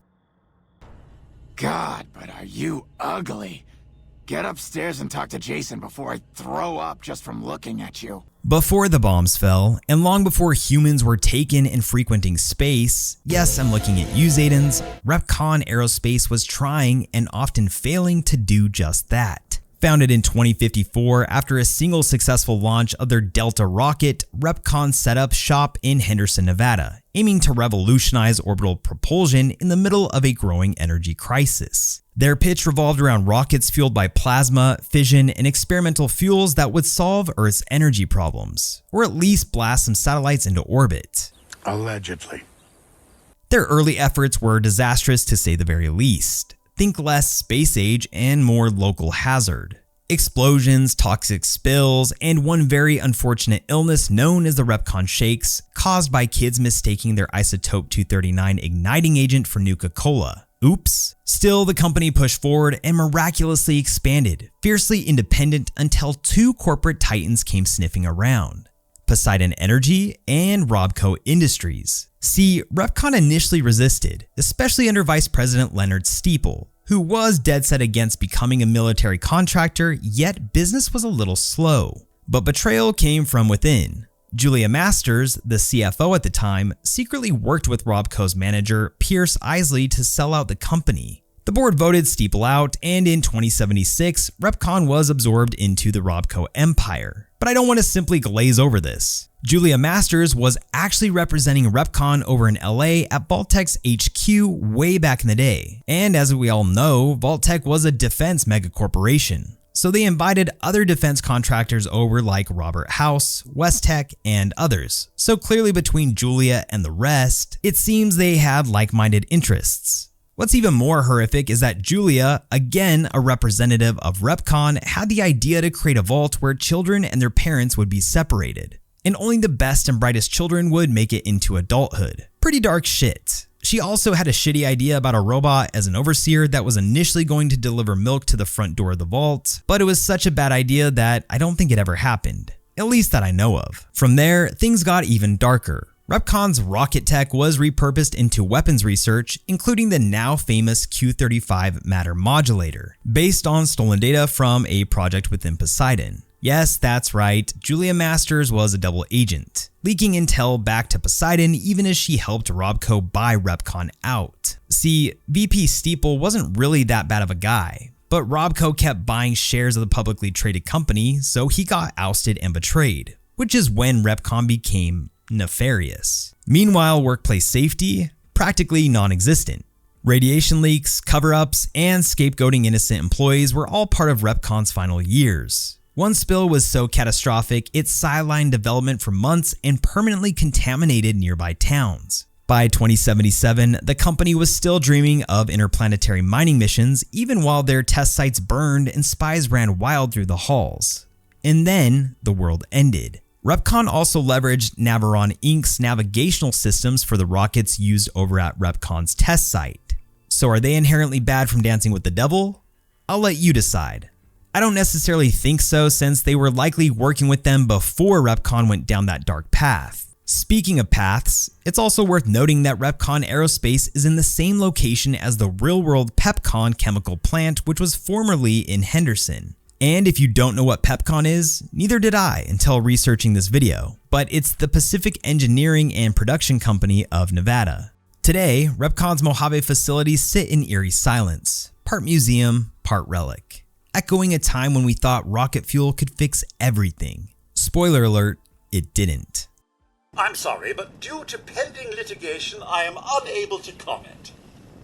God, but are you ugly. Get upstairs and talk to Jason before I throw up just from looking at you. Before the bombs fell, and long before humans were taken and frequenting space, yes, I'm looking at you, Zaydens, Repconn Aerospace was trying and often failing to do just that. Founded in 2054 after a single successful launch of their Delta rocket, Repconn set up shop in Henderson, Nevada, aiming to revolutionize orbital propulsion in the middle of a growing energy crisis. Their pitch revolved around rockets fueled by plasma, fission, and experimental fuels that would solve Earth's energy problems, or at least blast some satellites into orbit. Allegedly. Their early efforts were disastrous to say the very least. Think less space age and more local hazard. Explosions, toxic spills, and one very unfortunate illness known as the Repconn Shakes, caused by kids mistaking their isotope 239 igniting agent for Nuka-Cola. Oops. Still, the company pushed forward and miraculously expanded, fiercely independent until two corporate titans came sniffing around: Poseidon Energy and RobCo Industries. See, Repconn initially resisted, especially under Vice President Leonard Steeple, who was dead set against becoming a military contractor, yet business was a little slow. But betrayal came from within. Julia Masters, the CFO at the time, secretly worked with RobCo's manager, Pierce Isley, to sell out the company. The board voted Steeple out, and in 2076, Repconn was absorbed into the RobCo empire. But I don't want to simply glaze over this. Julia Masters was actually representing Repconn over in LA at Vault-Tec's HQ way back in the day. And as we all know, Vault-Tec was a defense megacorporation. So they invited other defense contractors over like Robert House, West-Tec, and others. So clearly between Julia and the rest, it seems they had like-minded interests. What's even more horrific is that Julia, again a representative of Repconn, had the idea to create a vault where children and their parents would be separated, and only the best and brightest children would make it into adulthood. Pretty dark shit. She also had a shitty idea about a robot as an overseer that was initially going to deliver milk to the front door of the vault, but it was such a bad idea that I don't think it ever happened, at least that I know of. From there, things got even darker. Repconn's rocket tech was repurposed into weapons research, including the now famous Q-35 matter modulator, based on stolen data from a project within Poseidon. Yes, that's right, Julia Masters was a double agent, leaking intel back to Poseidon even as she helped RobCo buy Repconn out. See, VP Steeple wasn't really that bad of a guy, but RobCo kept buying shares of the publicly traded company, so he got ousted and betrayed, which is when Repconn became nefarious. Meanwhile, workplace safety, practically non-existent. Radiation leaks, cover-ups, and scapegoating innocent employees were all part of Repconn's final years. One spill was so catastrophic, it sidelined development for months and permanently contaminated nearby towns. By 2077, the company was still dreaming of interplanetary mining missions even while their test sites burned and spies ran wild through the halls. And then, the world ended. Repconn also leveraged Navarone Inc.'s navigational systems for the rockets used over at Repconn's test site. So are they inherently bad from dancing with the devil? I'll let you decide. I don't necessarily think so, since they were likely working with them before Repconn went down that dark path. Speaking of paths, it's also worth noting that Repconn Aerospace is in the same location as the real-world Pepcon chemical plant, which was formerly in Henderson. And if you don't know what Pepcon is, neither did I until researching this video, but it's the Pacific Engineering and Production Company of Nevada. Today, Repconn's Mojave facilities sit in eerie silence, part museum, part relic, echoing a time when we thought rocket fuel could fix everything. Spoiler alert, it didn't. I'm sorry, but due to pending litigation, I am unable to comment.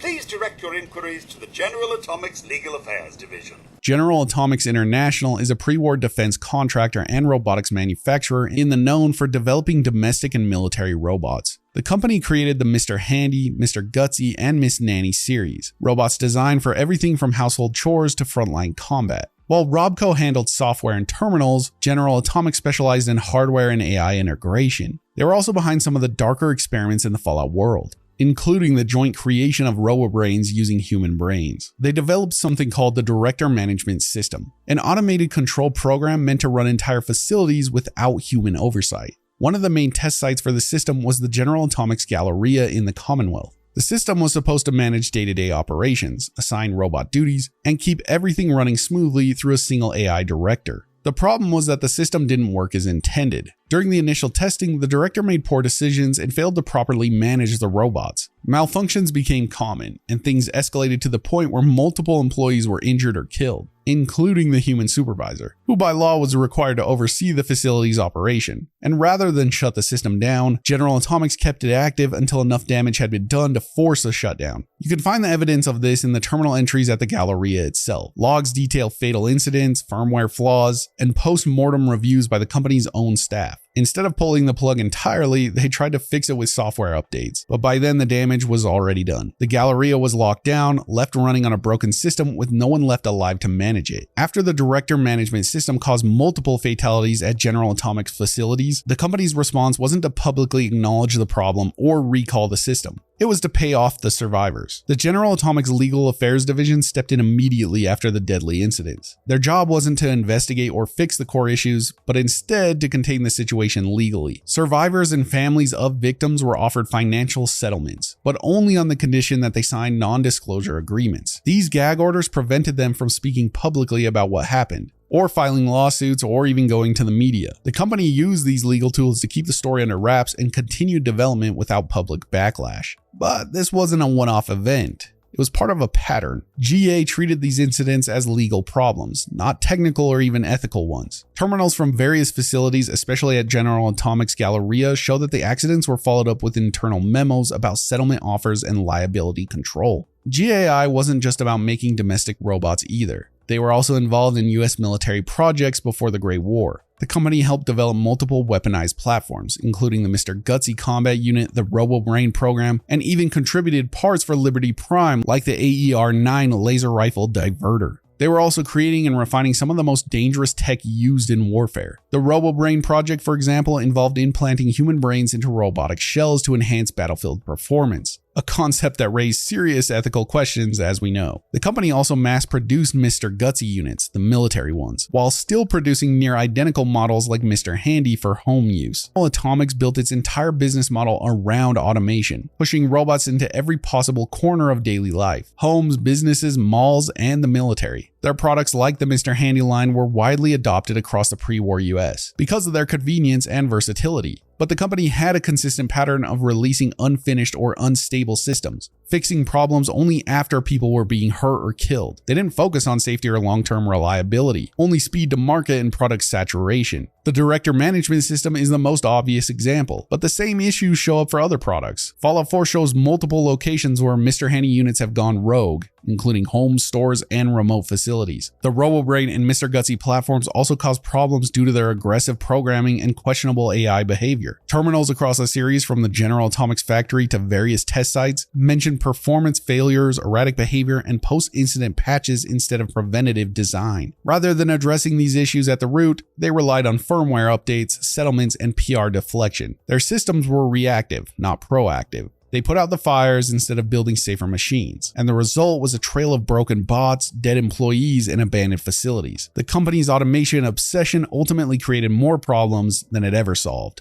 Please direct your inquiries to the General Atomics Legal Affairs Division. General Atomics International is a pre-war defense contractor and robotics manufacturer in the known for developing domestic and military robots. The company created the Mr. Handy, Mr. Gutsy, and Miss Nanny series, robots designed for everything from household chores to frontline combat. While RobCo handled software and terminals, General Atomics specialized in hardware and AI integration. They were also behind some of the darker experiments in the Fallout world, including the joint creation of robo-brains using human brains. They developed something called the Director Management System, an automated control program meant to run entire facilities without human oversight. One of the main test sites for the system was the General Atomics Galleria in the Commonwealth. The system was supposed to manage day-to-day operations, assign robot duties, and keep everything running smoothly through a single AI director. The problem was that the system didn't work as intended. During the initial testing, the director made poor decisions and failed to properly manage the robots. Malfunctions became common, and things escalated to the point where multiple employees were injured or killed, including the human supervisor, who by law was required to oversee the facility's operation. And rather than shut the system down, General Atomics kept it active until enough damage had been done to force a shutdown. You can find the evidence of this in the terminal entries at the Galleria itself. Logs detail fatal incidents, firmware flaws, and post-mortem reviews by the company's own staff. Instead of pulling the plug entirely, they tried to fix it with software updates, but by then the damage was already done. The Galleria was locked down, left running on a broken system with no one left alive to manage it. After the director management system caused multiple fatalities at General Atomics facilities, the company's response wasn't to publicly acknowledge the problem or recall the system. It was to pay off the survivors. The General Atomics Legal Affairs Division stepped in immediately after the deadly incidents. Their job wasn't to investigate or fix the core issues, but instead to contain the situation legally. Survivors and families of victims were offered financial settlements, but only on the condition that they signed non-disclosure agreements. These gag orders prevented them from speaking publicly about what happened, or filing lawsuits, or even going to the media. The company used these legal tools to keep the story under wraps and continue development without public backlash. But this wasn't a one-off event. It was part of a pattern. GA treated these incidents as legal problems, not technical or even ethical ones. Terminals from various facilities, especially at General Atomics Galleria, show that the accidents were followed up with internal memos about settlement offers and liability control. GAI wasn't just about making domestic robots either. They were also involved in US military projects before the Great War. The company helped develop multiple weaponized platforms, including the Mr. Gutsy combat unit, the Robo-Brain program, and even contributed parts for Liberty Prime like the AER-9 laser rifle diverter. They were also creating and refining some of the most dangerous tech used in warfare. The Robo-Brain project, for example, involved implanting human brains into robotic shells to enhance battlefield performance, a concept that raised serious ethical questions, as we know. The company also mass-produced Mr. Gutsy units, the military ones, while still producing near-identical models like Mr. Handy for home use. Atomics built its entire business model around automation, pushing robots into every possible corner of daily life: homes, businesses, malls, and the military. Their products like the Mr. Handy line were widely adopted across the pre-war US because of their convenience and versatility. But the company had a consistent pattern of releasing unfinished or unstable systems, fixing problems only after people were being hurt or killed. They didn't focus on safety or long-term reliability, only speed to market and product saturation. The director management system is the most obvious example, but the same issues show up for other products. Fallout 4 shows multiple locations where Mr. Handy units have gone rogue, including homes, stores, and remote facilities. The Robo-Brain and Mr. Gutsy platforms also cause problems due to their aggressive programming and questionable AI behavior. Terminals across the series, from the General Atomics factory to various test sites, mention performance failures, erratic behavior, and post-incident patches instead of preventative design. Rather than addressing these issues at the root, they relied on firmware updates, settlements, and PR deflection. Their systems were reactive, not proactive. They put out the fires instead of building safer machines, and the result was a trail of broken bots, dead employees, and abandoned facilities. The company's automation obsession ultimately created more problems than it ever solved.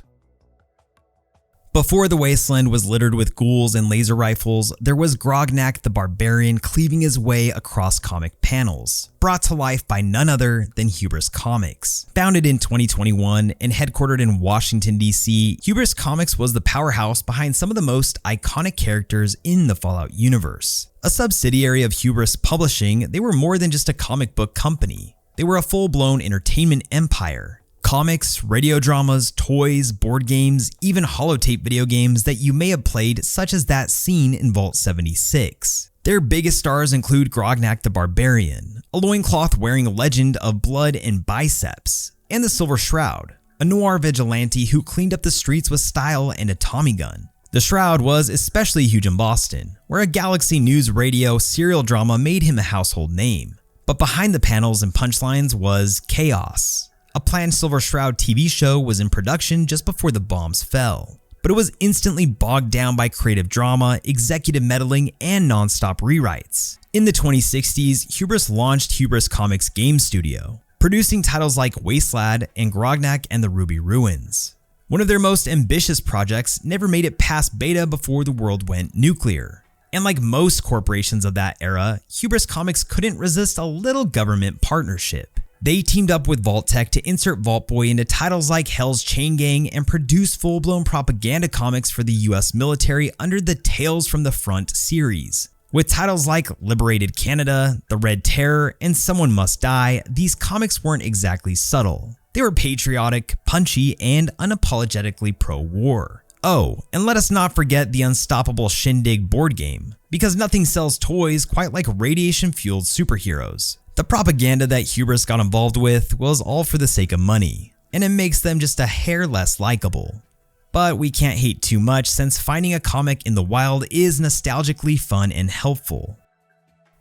Before the wasteland was littered with ghouls and laser rifles, there was Grognak the Barbarian cleaving his way across comic panels, brought to life by none other than Hubris Comics. Founded in 2021 and headquartered in Washington, D.C., Hubris Comics was the powerhouse behind some of the most iconic characters in the Fallout universe. A subsidiary of Hubris Publishing, they were more than just a comic book company. They were a full-blown entertainment empire. Comics, radio dramas, toys, board games, even holotape video games that you may have played, such as that scene in Vault 76. Their biggest stars include Grognak the Barbarian, a loincloth-wearing legend of blood and biceps, and the Silver Shroud, a noir vigilante who cleaned up the streets with style and a Tommy gun. The Shroud was especially huge in Boston, where a Galaxy News radio serial drama made him a household name. But behind the panels and punchlines was Chaos. A planned Silver Shroud TV show was in production just before the bombs fell, but it was instantly bogged down by creative drama, executive meddling, and non-stop rewrites. In the 2060s, Hubris launched Hubris Comics Game Studio, producing titles like Wasteland and Grognak and the Ruby Ruins. One of their most ambitious projects never made it past beta before the world went nuclear. And like most corporations of that era, Hubris Comics couldn't resist a little government partnership. They teamed up with Vault-Tec to insert Vault Boy into titles like Hell's Chain Gang and produce full-blown propaganda comics for the US military under the Tales from the Front series. With titles like Liberated Canada, The Red Terror, and Someone Must Die, these comics weren't exactly subtle. They were patriotic, punchy, and unapologetically pro-war. Oh, and let us not forget the unstoppable Shindig board game, because nothing sells toys quite like radiation-fueled superheroes. The propaganda that Hubris got involved with was all for the sake of money, and it makes them just a hair less likable. But we can't hate too much since finding a comic in the wild is nostalgically fun and helpful.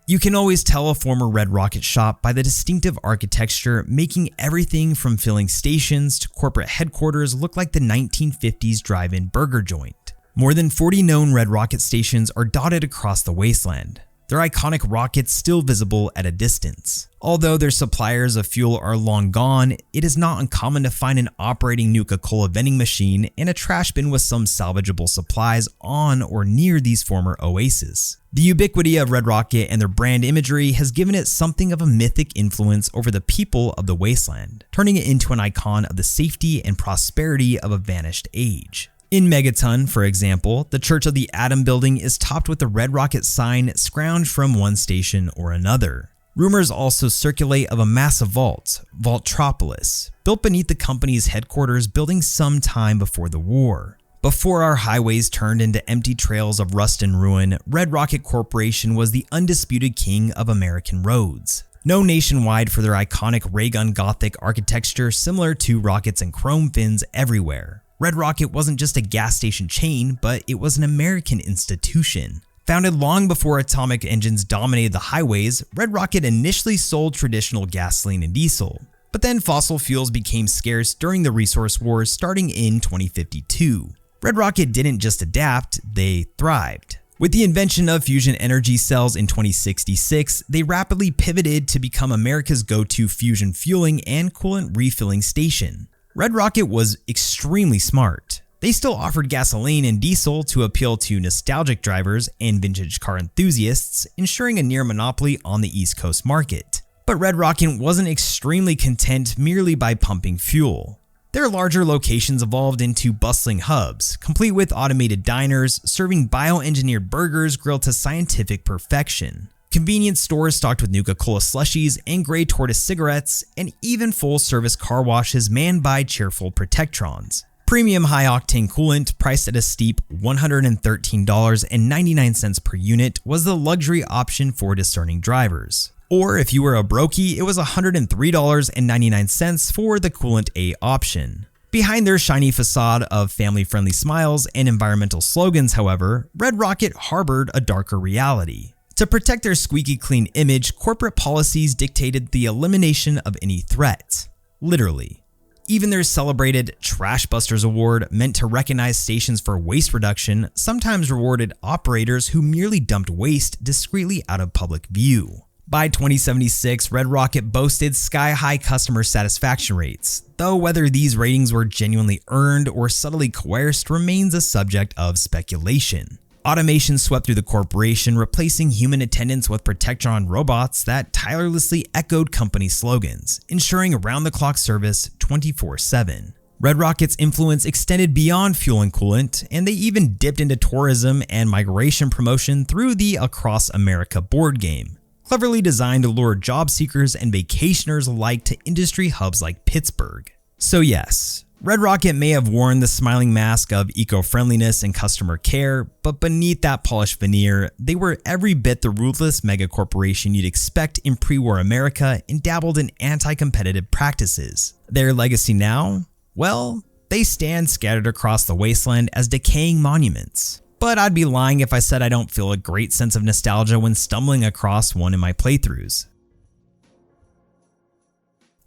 You can always tell a former Red Rocket shop by the distinctive architecture, making everything from filling stations to corporate headquarters look like the 1950s drive-in burger joint. More than 40 known Red Rocket stations are dotted across the wasteland, their iconic rockets still visible at a distance. Although their suppliers of fuel are long gone, it is not uncommon to find an operating Nuka-Cola vending machine and a trash bin with some salvageable supplies on or near these former oases. The ubiquity of Red Rocket and their brand imagery has given it something of a mythic influence over the people of the wasteland, turning it into an icon of the safety and prosperity of a vanished age. In Megaton, for example, the Church of the Atom building is topped with the Red Rocket sign scrounged from one station or another. Rumors also circulate of a massive vault, Vault-Tropolis, built beneath the company's headquarters building some time before the war. Before our highways turned into empty trails of rust and ruin, Red Rocket Corporation was the undisputed king of American roads. Known nationwide for their iconic ray gun Gothic architecture similar to rockets and chrome fins everywhere. Red Rocket wasn't just a gas station chain, but it was an American institution. Founded long before atomic engines dominated the highways, Red Rocket initially sold traditional gasoline and diesel. But then fossil fuels became scarce during the resource wars starting in 2052. Red Rocket didn't just adapt, they thrived. With the invention of fusion energy cells in 2066, they rapidly pivoted to become America's go-to fusion fueling and coolant refilling station. Red Rocket was extremely smart. They still offered gasoline and diesel to appeal to nostalgic drivers and vintage car enthusiasts, ensuring a near monopoly on the East Coast market. But Red Rocket wasn't extremely content merely by pumping fuel. Their larger locations evolved into bustling hubs, complete with automated diners, serving bioengineered burgers grilled to scientific perfection. Convenience stores stocked with Nuka-Cola slushies and gray tortoise cigarettes, and even full-service car washes manned by cheerful Protectrons. Premium high-octane coolant, priced at a steep $113.99 per unit, was the luxury option for discerning drivers. Or if you were a brokey, it was $103.99 for the Coolant A option. Behind their shiny facade of family-friendly smiles and environmental slogans, however, Red Rocket harbored a darker reality. To protect their squeaky clean image, corporate policies dictated the elimination of any threat. Literally. Even their celebrated Trash Busters Award, meant to recognize stations for waste reduction, sometimes rewarded operators who merely dumped waste discreetly out of public view. By 2076, Red Rocket boasted sky-high customer satisfaction rates, though whether these ratings were genuinely earned or subtly coerced remains a subject of speculation. Automation swept through the corporation, replacing human attendants with Protectron robots that tirelessly echoed company slogans, ensuring around-the-clock service 24/7. Red Rocket's influence extended beyond fuel and coolant, and they even dipped into tourism and migration promotion through the Across America board game, cleverly designed to lure job seekers and vacationers alike to industry hubs like Pittsburgh. So yes, Red Rocket may have worn the smiling mask of eco-friendliness and customer care, but beneath that polished veneer, they were every bit the ruthless megacorporation you'd expect in pre-war America and dabbled in anti-competitive practices. Their legacy now? Well, they stand scattered across the wasteland as decaying monuments. But I'd be lying if I said I don't feel a great sense of nostalgia when stumbling across one in my playthroughs.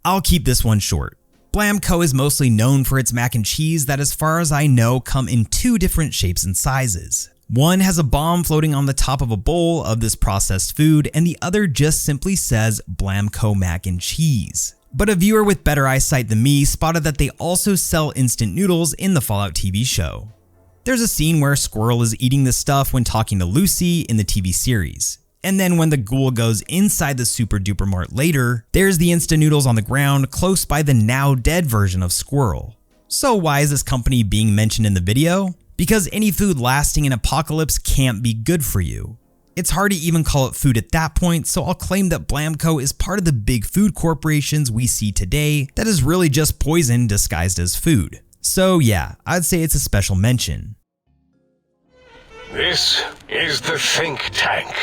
I'll keep this one short. Blamco is mostly known for its mac and cheese that, as far as I know, come in two different shapes and sizes. One has a bomb floating on the top of a bowl of this processed food, and the other just simply says Blamco mac and cheese. But a viewer with better eyesight than me spotted that they also sell instant noodles in the Fallout TV show. There's a scene where Squirrel is eating this stuff when talking to Lucy in the TV series. And then when the ghoul goes inside the Super Duper Mart later, there's the instant noodles on the ground close by the now dead version of Squirrel. So why is this company being mentioned in the video? Because any food lasting an apocalypse can't be good for you. It's hard to even call it food at that point, so I'll claim that Blamco is part of the big food corporations we see today that is really just poison disguised as food. So yeah, I'd say it's a special mention. This is the think tank.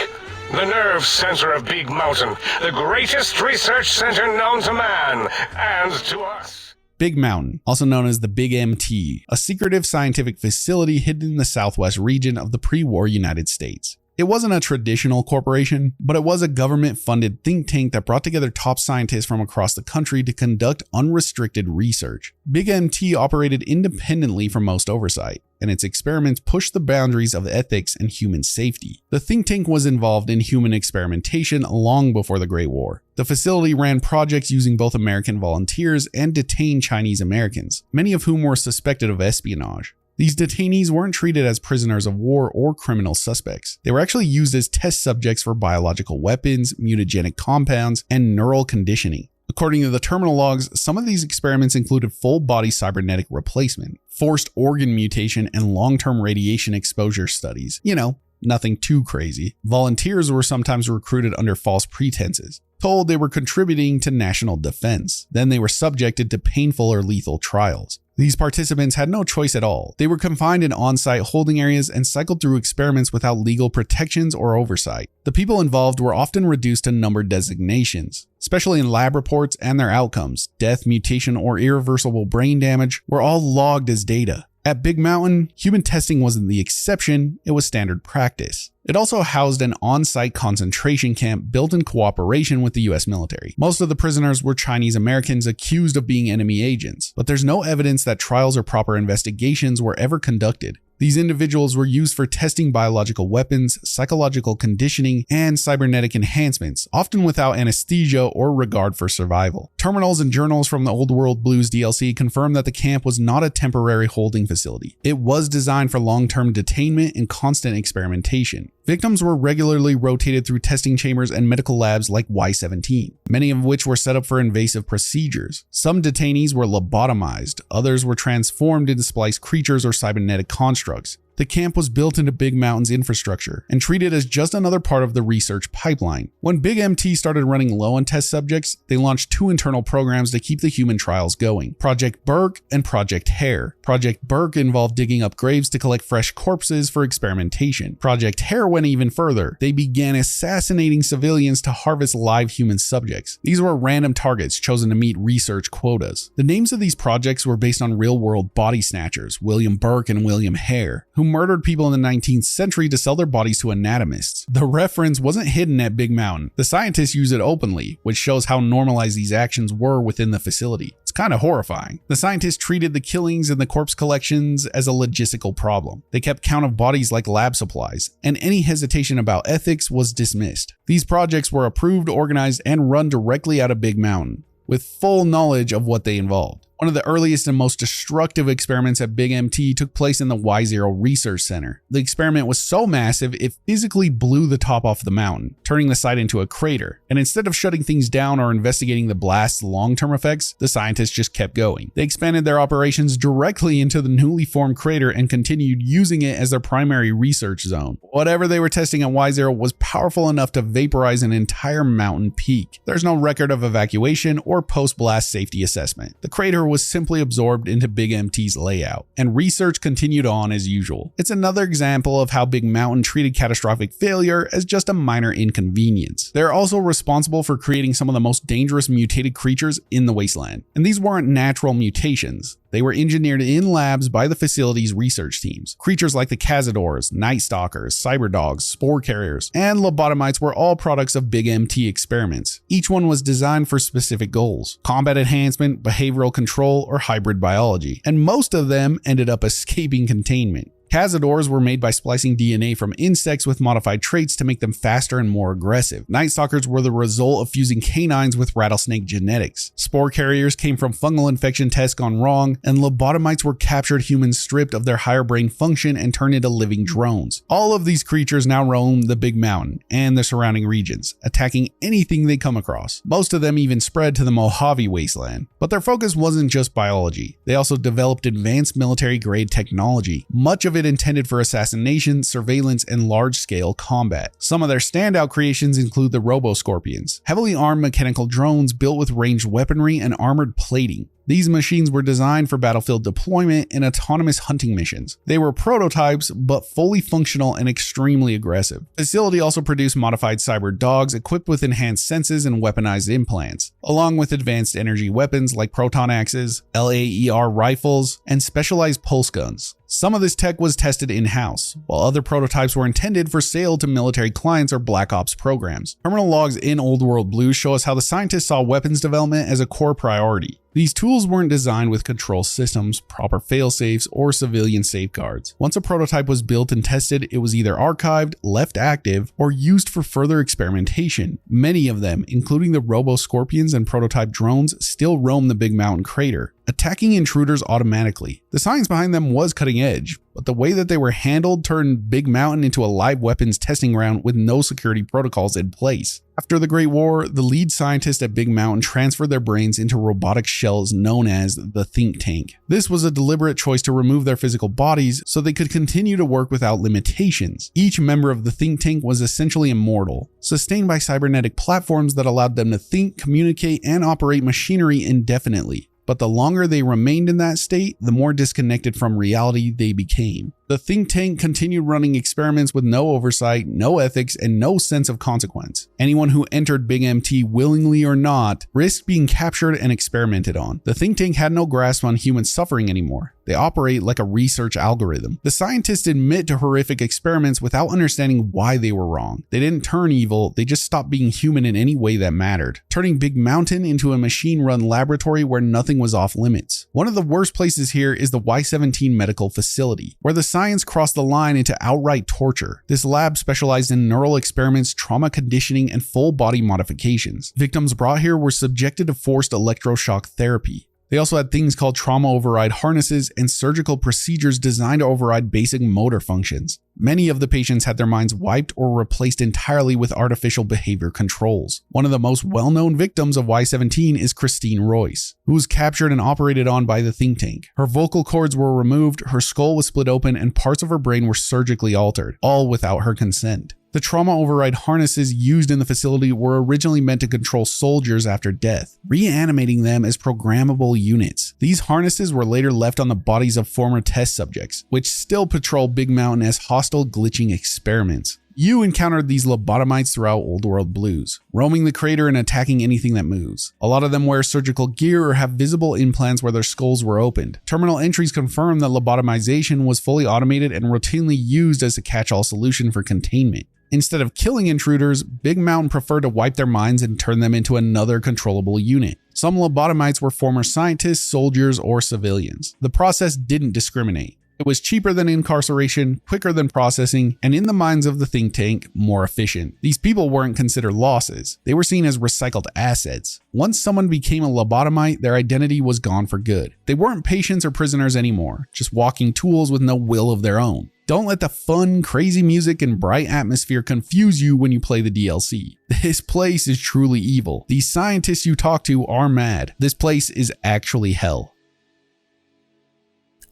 The nerve center of Big Mountain, the greatest research center known to man and to us. Big Mountain, also known as the Big MT, a secretive scientific facility hidden in the southwest region of the pre-war United States. It wasn't a traditional corporation, but it was a government-funded think tank that brought together top scientists from across the country to conduct unrestricted research. Big MT operated independently from most oversight, and its experiments pushed the boundaries of ethics and human safety. The think tank was involved in human experimentation long before the Great War. The facility ran projects using both American volunteers and detained Chinese Americans, many of whom were suspected of espionage. These detainees weren't treated as prisoners of war or criminal suspects. They were actually used as test subjects for biological weapons, mutagenic compounds, and neural conditioning. According to the terminal logs, some of these experiments included full-body cybernetic replacement, forced organ mutation, and long-term radiation exposure studies. You know, nothing too crazy. Volunteers were sometimes recruited under false pretenses, told they were contributing to national defense. Then they were subjected to painful or lethal trials. These participants had no choice at all. They were confined in on-site holding areas and cycled through experiments without legal protections or oversight. The people involved were often reduced to numbered designations, especially in lab reports, and their outcomes, death, mutation, or irreversible brain damage, were all logged as data. At Big Mountain, human testing wasn't the exception, it was standard practice. It also housed an on-site concentration camp built in cooperation with the US military. Most of the prisoners were Chinese Americans accused of being enemy agents, but there's no evidence that trials or proper investigations were ever conducted. These individuals were used for testing biological weapons, psychological conditioning, and cybernetic enhancements, often without anesthesia or regard for survival. Terminals and journals from the Old World Blues DLC confirm that the camp was not a temporary holding facility. It was designed for long-term detainment and constant experimentation. Victims were regularly rotated through testing chambers and medical labs like Y-17, many of which were set up for invasive procedures. Some detainees were lobotomized, others were transformed into spliced creatures or cybernetic constructs. The camp was built into Big Mountain's infrastructure and treated as just another part of the research pipeline. When Big MT started running low on test subjects, they launched two internal programs to keep the human trials going: Project Burke and Project Hare. Project Burke involved digging up graves to collect fresh corpses for experimentation. Project Hare went even further. They began assassinating civilians to harvest live human subjects. These were random targets chosen to meet research quotas. The names of these projects were based on real-world body snatchers, William Burke and William Hare, who murdered people in the 19th century to sell their bodies to anatomists. The reference wasn't hidden at Big Mountain. The scientists use it openly, which shows how normalized these actions were within the facility. It's kind of horrifying. The scientists treated the killings and the corpse collections as a logistical problem. They kept count of bodies like lab supplies, and any hesitation about ethics was dismissed. These projects were approved, organized, and run directly out of Big Mountain, with full knowledge of what they involved. One of the earliest and most destructive experiments at Big MT took place in the Y0 Research Center. The experiment was so massive, it physically blew the top off the mountain, turning the site into a crater. And instead of shutting things down or investigating the blast's long-term effects, the scientists just kept going. They expanded their operations directly into the newly formed crater and continued using it as their primary research zone. Whatever they were testing at Y0 was powerful enough to vaporize an entire mountain peak. There's no record of evacuation or post-blast safety assessment. The crater was simply absorbed into Big MT's layout, and research continued on as usual. It's another example of how Big Mountain treated catastrophic failure as just a minor inconvenience. They're also responsible for creating some of the most dangerous mutated creatures in the wasteland, and these weren't natural mutations. They were engineered in labs by the facility's research teams. Creatures like the Cazadors, Night Stalkers, Cyberdogs, Spore Carriers, and Lobotomites were all products of Big MT experiments. Each one was designed for specific goals: combat enhancement, behavioral control, or hybrid biology, and most of them ended up escaping containment. Cazadors were made by splicing DNA from insects with modified traits to make them faster and more aggressive. Night Stalkers were the result of fusing canines with rattlesnake genetics. Spore carriers came from fungal infection tests gone wrong, and lobotomites were captured humans stripped of their higher brain function and turned into living drones. All of these creatures now roam the Big Mountain and the surrounding regions, attacking anything they come across. Most of them even spread to the Mojave Wasteland. But their focus wasn't just biology. They also developed advanced military-grade technology, much of it intended for assassination, surveillance, and large-scale combat. Some of their standout creations include the Robo-Scorpions, heavily armed mechanical drones built with ranged weaponry and armored plating. These machines were designed for battlefield deployment and autonomous hunting missions. They were prototypes, but fully functional and extremely aggressive. The facility also produced modified cyber dogs equipped with enhanced senses and weaponized implants, along with advanced energy weapons like proton axes, LAER rifles, and specialized pulse guns. Some of this tech was tested in-house, while other prototypes were intended for sale to military clients or Black Ops programs. Terminal logs in Old World Blue show us how the scientists saw weapons development as a core priority. These tools weren't designed with control systems, proper failsafes, or civilian safeguards. Once a prototype was built and tested, it was either archived, left active, or used for further experimentation. Many of them, including the Robo-Scorpions and prototype drones, still roam the Big Mountain crater, attacking intruders automatically. The science behind them was cutting edge, but the way that they were handled turned Big Mountain into a live weapons testing ground with no security protocols in place. After the Great War, the lead scientists at Big Mountain transferred their brains into robotic shells known as the Think Tank. This was a deliberate choice to remove their physical bodies so they could continue to work without limitations. Each member of the Think Tank was essentially immortal, sustained by cybernetic platforms that allowed them to think, communicate, and operate machinery indefinitely. But the longer they remained in that state, the more disconnected from reality they became. The think tank continued running experiments with no oversight, no ethics, and no sense of consequence. Anyone who entered Big MT willingly or not risked being captured and experimented on. The think tank had no grasp on human suffering anymore. They operate like a research algorithm. The scientists admit to horrific experiments without understanding why they were wrong. They didn't turn evil, they just stopped being human in any way that mattered, turning Big Mountain into a machine-run laboratory where nothing was off limits. One of the worst places here is the Y-17 medical facility, where the science crossed the line into outright torture. This lab specialized in neural experiments, trauma conditioning, and full body modifications. Victims brought here were subjected to forced electroshock therapy. They also had things called trauma override harnesses and surgical procedures designed to override basic motor functions. Many of the patients had their minds wiped or replaced entirely with artificial behavior controls. One of the most well-known victims of Y-17 is Christine Royce, who was captured and operated on by the think tank. Her vocal cords were removed, her skull was split open, and parts of her brain were surgically altered, all without her consent. The trauma override harnesses used in the facility were originally meant to control soldiers after death, reanimating them as programmable units. These harnesses were later left on the bodies of former test subjects, which still patrol Big Mountain as hostile glitching experiments. You encountered these lobotomites throughout Old World Blues, roaming the crater and attacking anything that moves. A lot of them wear surgical gear or have visible implants where their skulls were opened. Terminal entries confirm that lobotomization was fully automated and routinely used as a catch-all solution for containment. Instead of killing intruders, Big Mountain preferred to wipe their minds and turn them into another controllable unit. Some lobotomites were former scientists, soldiers, or civilians. The process didn't discriminate. It was cheaper than incarceration, quicker than processing, and in the minds of the think tank, more efficient. These people weren't considered losses. They were seen as recycled assets. Once someone became a lobotomite, their identity was gone for good. They weren't patients or prisoners anymore, just walking tools with no will of their own. Don't let the fun, crazy music and bright atmosphere confuse you when you play the DLC. This place is truly evil. These scientists you talk to are mad. This place is actually hell.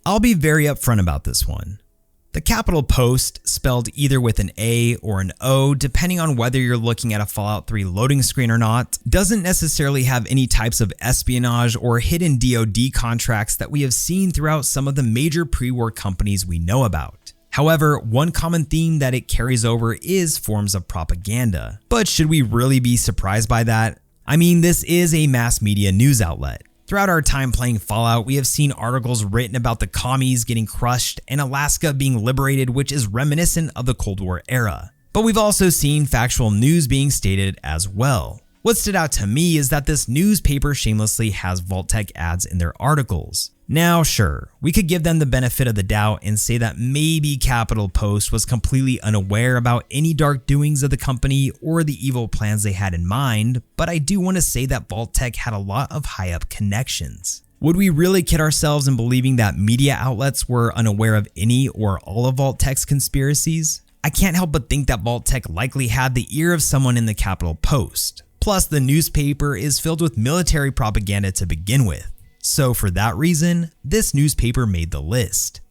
I'll be very upfront about this one. The capital Post, spelled either with an A or an O, depending on whether you're looking at a Fallout 3 loading screen or not, doesn't necessarily have any types of espionage or hidden DoD contracts that we have seen throughout some of the major pre-war companies we know about. However, one common theme that it carries over is forms of propaganda. But should we really be surprised by that? I mean, this is a mass media news outlet. Throughout our time playing Fallout, we have seen articles written about the commies getting crushed and Alaska being liberated, which is reminiscent of the Cold War era. But we've also seen factual news being stated as well. What stood out to me is that this newspaper shamelessly has Vault-Tec ads in their articles. Now sure, we could give them the benefit of the doubt and say that maybe Capital Post was completely unaware about any dark doings of the company or the evil plans they had in mind, but I do want to say that Vault-Tec had a lot of high-up connections. Would we really kid ourselves in believing that media outlets were unaware of any or all of Vault-Tec's conspiracies? I can't help but think that Vault-Tec likely had the ear of someone in the Capital Post. Plus, the newspaper is filled with military propaganda to begin with. So for that reason, this newspaper made the list.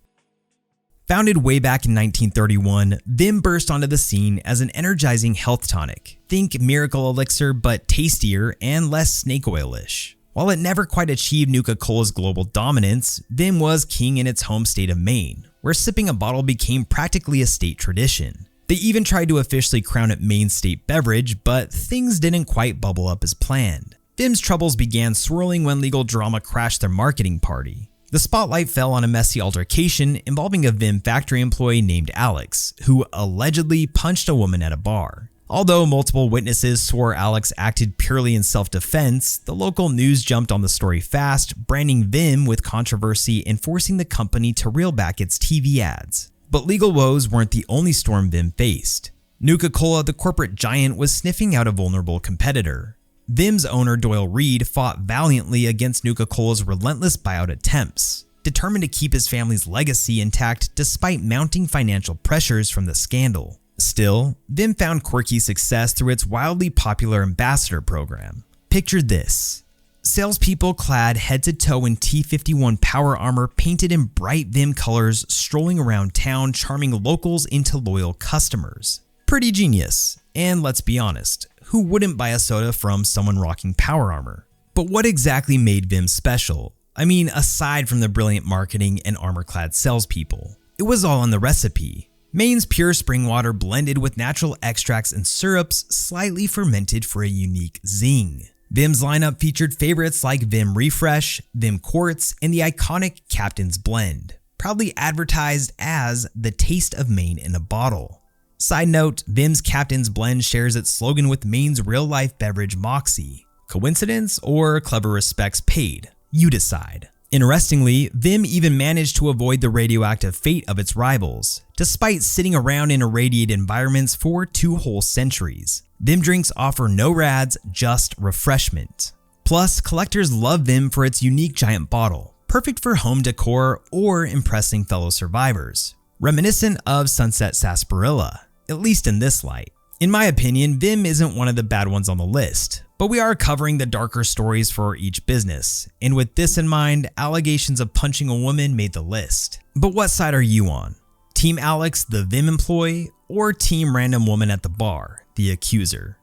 Founded way back in 1931, Vim burst onto the scene as an energizing health tonic. Think miracle elixir, but tastier and less snake oil-ish. While it never quite achieved Nuka-Cola's global dominance, Vim was king in its home state of Maine, where sipping a bottle became practically a state tradition. They even tried to officially crown it Maine's state beverage, but things didn't quite bubble up as planned. Vim's troubles began swirling when legal drama crashed their marketing party. The spotlight fell on a messy altercation involving a Vim factory employee named Alex, who allegedly punched a woman at a bar. Although multiple witnesses swore Alex acted purely in self-defense, the local news jumped on the story fast, branding Vim with controversy and forcing the company to reel back its TV ads. But legal woes weren't the only storm Vim faced. Nuka-Cola, the corporate giant, was sniffing out a vulnerable competitor. Vim's owner Doyle Reed fought valiantly against Nuka-Cola's relentless buyout attempts, determined to keep his family's legacy intact despite mounting financial pressures from the scandal. Still, Vim found quirky success through its wildly popular ambassador program. Picture this: salespeople clad head to toe in T-51 power armor painted in bright Vim colors strolling around town charming locals into loyal customers. Pretty genius, and let's be honest, who wouldn't buy a soda from someone rocking power armor? But what exactly made Vim special? I mean, aside from the brilliant marketing and armor-clad salespeople, it was all in the recipe. Maine's pure spring water blended with natural extracts and syrups, slightly fermented for a unique zing. Vim's lineup featured favorites like Vim Refresh, Vim Quartz, and the iconic Captain's Blend, proudly advertised as the taste of Maine in a bottle. Side note, Vim's Captain's Blend shares its slogan with Maine's real-life beverage Moxie. Coincidence or clever respects paid? You decide. Interestingly, Vim even managed to avoid the radioactive fate of its rivals, despite sitting around in irradiated environments for 2 whole centuries. Vim drinks offer no rads, just refreshment. Plus, collectors love Vim for its unique giant bottle, perfect for home decor or impressing fellow survivors. Reminiscent of Sunset Sarsparilla, at least in this light. In my opinion, Vim isn't one of the bad ones on the list, but we are covering the darker stories for each business, and with this in mind, allegations of punching a woman made the list. But what side are you on? Team Alex, the Vim employee, or Team Random Woman at the Bar, the accuser?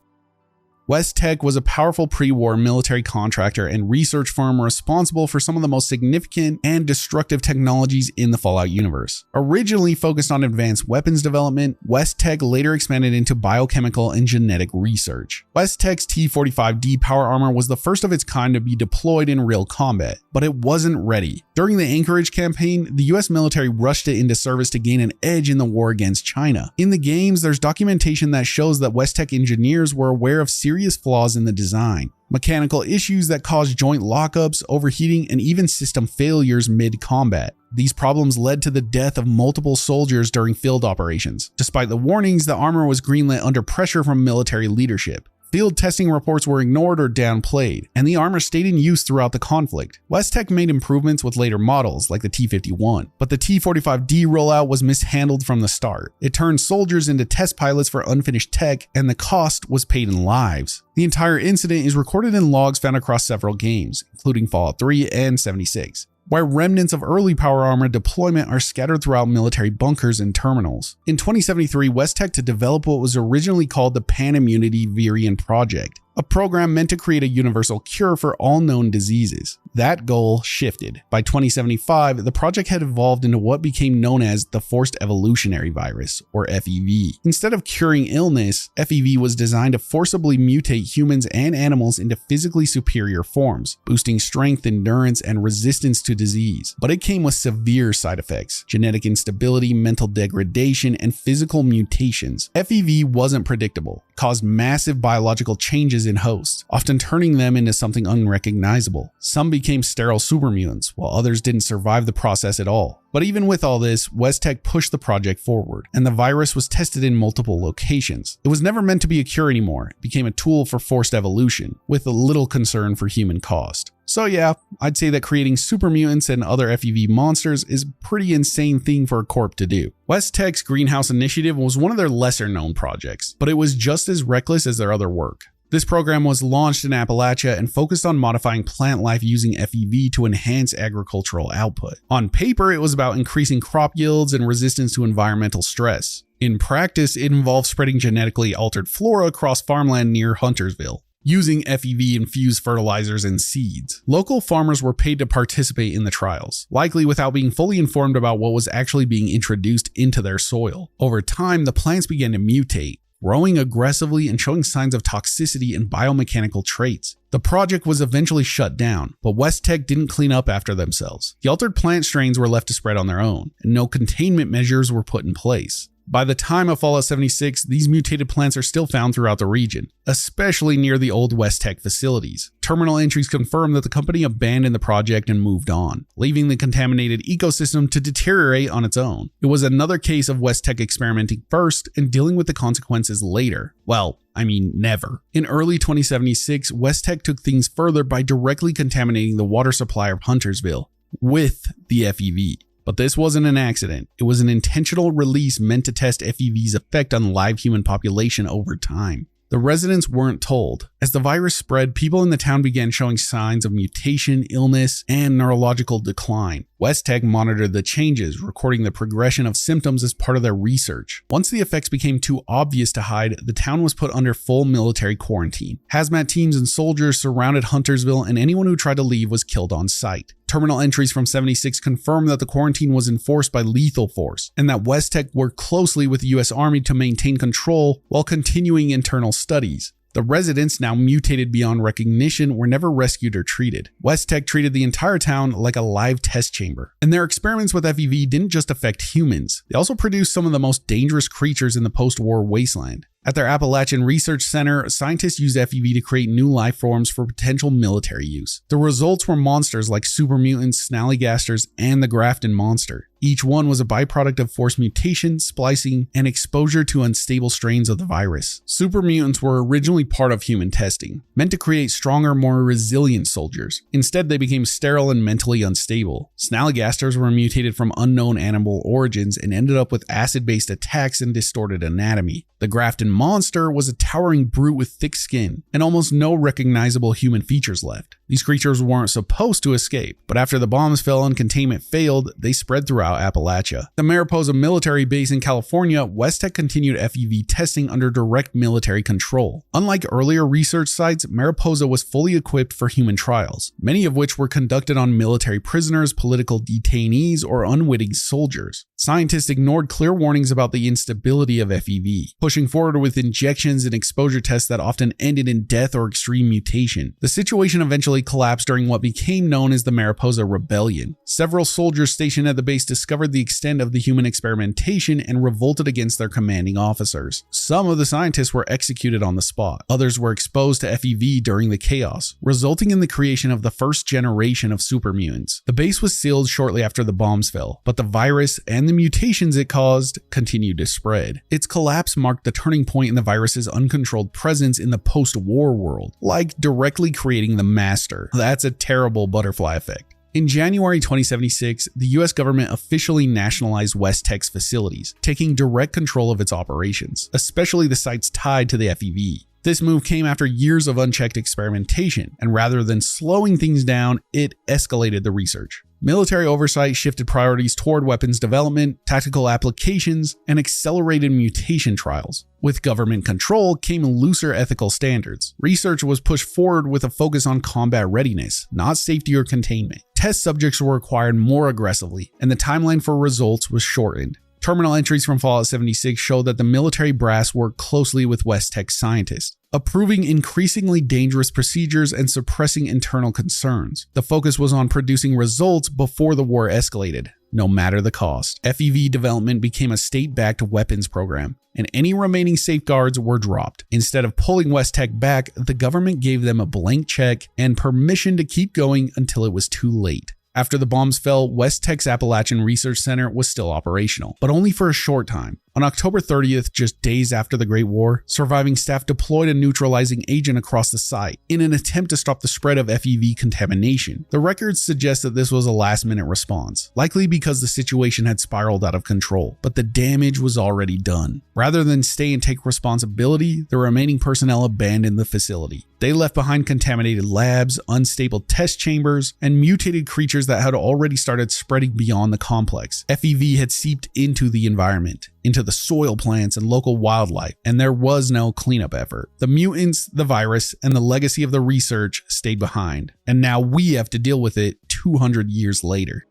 Vault-Tec was a powerful pre-war military contractor and research firm responsible for some of the most significant and destructive technologies in the Fallout universe. Originally focused on advanced weapons development, Vault-Tec later expanded into biochemical and genetic research. Vault-Tec's T-45D power armor was the first of its kind to be deployed in real combat, but it wasn't ready. During the Anchorage campaign, the US military rushed it into service to gain an edge in the war against China. In the games, there's documentation that shows that Vault-Tec engineers were aware of serious flaws in the design, mechanical issues that caused joint lockups, overheating, and even system failures mid-combat. These problems led to the death of multiple soldiers during field operations. Despite the warnings, the armor was greenlit under pressure from military leadership. Field testing reports were ignored or downplayed, and the armor stayed in use throughout the conflict. Vault-Tec made improvements with later models, like the T-51, but the T-45D rollout was mishandled from the start. It turned soldiers into test pilots for unfinished tech, and the cost was paid in lives. The entire incident is recorded in logs found across several games, including Fallout 3 and 76. While remnants of early power armor deployment are scattered throughout military bunkers and terminals. In 2073, Vault-Tec to develop what was originally called the Pan-Immunity Virion Project, a program meant to create a universal cure for all known diseases. That goal shifted. By 2075, the project had evolved into what became known as the Forced Evolutionary Virus, or FEV. Instead of curing illness, FEV was designed to forcibly mutate humans and animals into physically superior forms, boosting strength, endurance, and resistance to disease. But it came with severe side effects: genetic instability, mental degradation, and physical mutations. FEV wasn't predictable. caused massive biological changes in hosts, often turning them into something unrecognizable. Some became sterile supermutants, while others didn't survive the process at all. But even with all this, Vault-Tec pushed the project forward, and the virus was tested in multiple locations. It was never meant to be a cure anymore. It became a tool for forced evolution, with little concern for human cost. So yeah, I'd say that creating super mutants and other FEV monsters is a pretty insane thing for a corp to do. Vault-Tec's Greenhouse Initiative was one of their lesser known projects, but it was just as reckless as their other work. This program was launched in Appalachia and focused on modifying plant life using FEV to enhance agricultural output. On paper, it was about increasing crop yields and resistance to environmental stress. In practice, it involved spreading genetically altered flora across farmland near Huntersville, using FEV-infused fertilizers and seeds. Local farmers were paid to participate in the trials, likely without being fully informed about what was actually being introduced into their soil. Over time, the plants began to mutate, growing aggressively and showing signs of toxicity and biomechanical traits. The project was eventually shut down, but Vault-Tec didn't clean up after themselves. The altered plant strains were left to spread on their own, and no containment measures were put in place. By the time of Fallout 76, these mutated plants are still found throughout the region, especially near the old Vault-Tec facilities. Terminal entries confirm that the company abandoned the project and moved on, leaving the contaminated ecosystem to deteriorate on its own. It was another case of Vault-Tec experimenting first and dealing with the consequences later. Well, I mean, never. In early 2076, Vault-Tec took things further by directly contaminating the water supply of Huntersville with the FEV. But this wasn't an accident. It was an intentional release meant to test FEV's effect on the live human population over time. The residents weren't told. As the virus spread, people in the town began showing signs of mutation, illness, and neurological decline. Vault-Tec monitored the changes, recording the progression of symptoms as part of their research. Once the effects became too obvious to hide, the town was put under full military quarantine. Hazmat teams and soldiers surrounded Huntersville, and anyone who tried to leave was killed on sight. Terminal entries from 76 confirmed that the quarantine was enforced by lethal force, and that Vault-Tec worked closely with the US Army to maintain control while continuing internal studies. The residents, now mutated beyond recognition, were never rescued or treated. Vault-Tec treated the entire town like a live test chamber. And their experiments with FEV didn't just affect humans, they also produced some of the most dangerous creatures in the post-war wasteland. At their Appalachian Research Center, scientists used FEV to create new life forms for potential military use. The results were monsters like super mutants, snallygasters, and the Grafton monster. Each one was a byproduct of forced mutation, splicing, and exposure to unstable strains of the virus. Super mutants were originally part of human testing, meant to create stronger, more resilient soldiers. Instead, they became sterile and mentally unstable. Snallygasters were mutated from unknown animal origins and ended up with acid-based attacks and distorted anatomy. The Grafton monster was a towering brute with thick skin and almost no recognizable human features left. These creatures weren't supposed to escape, but after the bombs fell and containment failed, they spread throughout Appalachia. The Mariposa military base in California, Vault-Tec continued FEV testing under direct military control. Unlike earlier research sites, Mariposa was fully equipped for human trials, many of which were conducted on military prisoners, political detainees, or unwitting soldiers. Scientists ignored clear warnings about the instability of FEV, pushing forward with injections and exposure tests that often ended in death or extreme mutation. The situation eventually collapsed during what became known as the Mariposa Rebellion. Several soldiers stationed at the base discovered the extent of the human experimentation and revolted against their commanding officers. Some of the scientists were executed on the spot. Others were exposed to FEV during the chaos, resulting in the creation of the first generation of super mutants. The base was sealed shortly after the bombs fell, but the virus and the mutations it caused continued to spread. Its collapse marked the turning point in the virus's uncontrolled presence in the post-war world, like directly creating the master. That's a terrible butterfly effect. In January 2076, the US government officially nationalized Vault-Tec's facilities, taking direct control of its operations, especially the sites tied to the FEV. This move came after years of unchecked experimentation, and rather than slowing things down, it escalated the research. Military oversight shifted priorities toward weapons development, tactical applications, and accelerated mutation trials. With government control came looser ethical standards. Research was pushed forward with a focus on combat readiness, not safety or containment. Test subjects were acquired more aggressively, and the timeline for results was shortened. Terminal entries from Fallout 76 show that the military brass worked closely with Vault-Tec scientists, approving increasingly dangerous procedures and suppressing internal concerns. The focus was on producing results before the war escalated. no matter the cost. FEV development became a state-backed weapons program, and any remaining safeguards were dropped. Instead of pulling West-Tec back, the government gave them a blank check and permission to keep going until it was too late. After the bombs fell, West-Tec's Appalachian Research Center was still operational, but only for a short time. On October 30th, just days after the Great War, surviving staff deployed a neutralizing agent across the site in an attempt to stop the spread of FEV contamination. The records suggest that this was a last-minute response, likely because the situation had spiraled out of control, but the damage was already done. Rather than stay and take responsibility, the remaining personnel abandoned the facility. They left behind contaminated labs, unstable test chambers, and mutated creatures that had already started spreading beyond the complex. FEV had seeped into the environment, into the soil plants and local wildlife, and there was no cleanup effort. The mutants, the virus, and the legacy of the research stayed behind, and now we have to deal with it 200 years later.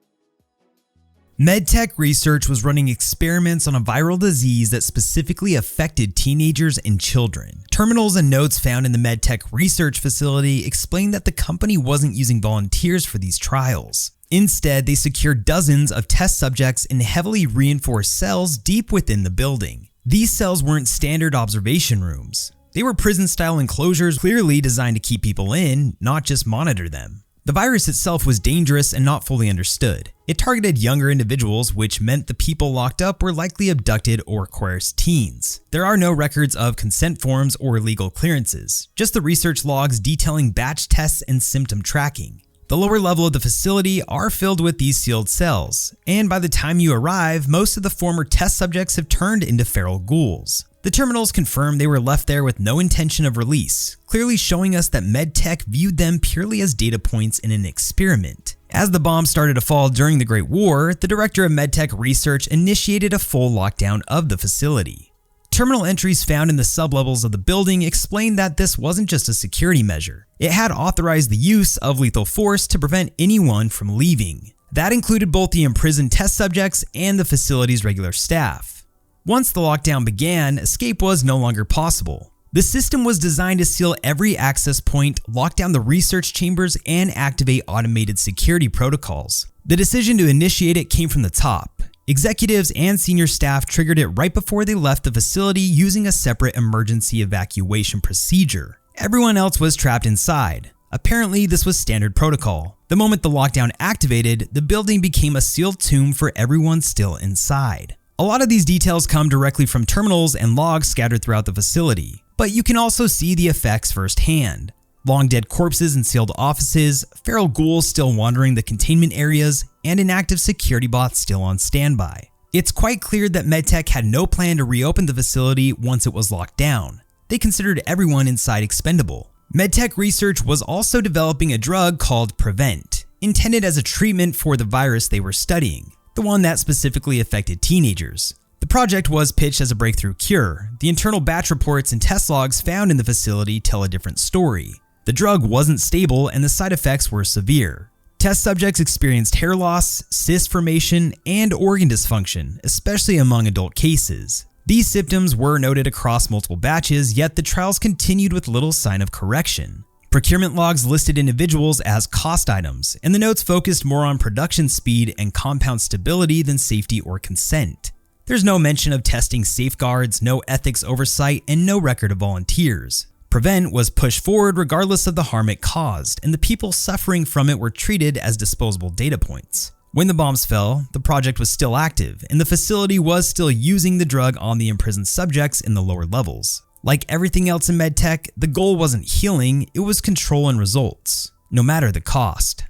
MedTech research was running experiments on a viral disease that specifically affected teenagers and children. Terminals and notes found in the MedTech research facility explained that the company wasn't using volunteers for these trials. Instead, they secured dozens of test subjects in heavily reinforced cells deep within the building. These cells weren't standard observation rooms. They were prison-style enclosures clearly designed to keep people in, not just monitor them. The virus itself was dangerous and not fully understood. It targeted younger individuals, which meant the people locked up were likely abducted or coerced teens. There are no records of consent forms or legal clearances, just the research logs detailing batch tests and symptom tracking. The lower level of the facility are filled with these sealed cells, and by the time you arrive, most of the former test subjects have turned into feral ghouls. The terminals confirm they were left there with no intention of release, clearly showing us that MedTech viewed them purely as data points in an experiment. As the bombs started to fall during the Great War, the director of MedTech research initiated a full lockdown of the facility. Terminal entries found in the sublevels of the building explained that this wasn't just a security measure. It had authorized the use of lethal force to prevent anyone from leaving. That included both the imprisoned test subjects and the facility's regular staff. Once the lockdown began, escape was no longer possible. The system was designed to seal every access point, lock down the research chambers, and activate automated security protocols. The decision to initiate it came from the top. Executives and senior staff triggered it right before they left the facility using a separate emergency evacuation procedure. Everyone else was trapped inside. Apparently, this was standard protocol. The moment the lockdown activated, the building became a sealed tomb for everyone still inside. A lot of these details come directly from terminals and logs scattered throughout the facility, but you can also see the effects firsthand. Long dead corpses in sealed offices, feral ghouls still wandering the containment areas, and inactive security bots still on standby. It's quite clear that MedTech had no plan to reopen the facility once it was locked down. They considered everyone inside expendable. MedTech research was also developing a drug called Prevent, intended as a treatment for the virus they were studying, the one that specifically affected teenagers. The project was pitched as a breakthrough cure. The internal batch reports and test logs found in the facility tell a different story. The drug wasn't stable and the side effects were severe. Test subjects experienced hair loss, cyst formation, and organ dysfunction, especially among adult cases. These symptoms were noted across multiple batches, yet the trials continued with little sign of correction. Procurement logs listed individuals as cost items, and the notes focused more on production speed and compound stability than safety or consent. There's no mention of testing safeguards, no ethics oversight, and no record of volunteers. Prevent was pushed forward regardless of the harm it caused, and the people suffering from it were treated as disposable data points. When the bombs fell, the project was still active, and the facility was still using the drug on the imprisoned subjects in the lower levels. Like everything else in MedTech, the goal wasn't healing, it was control and results, no matter the cost.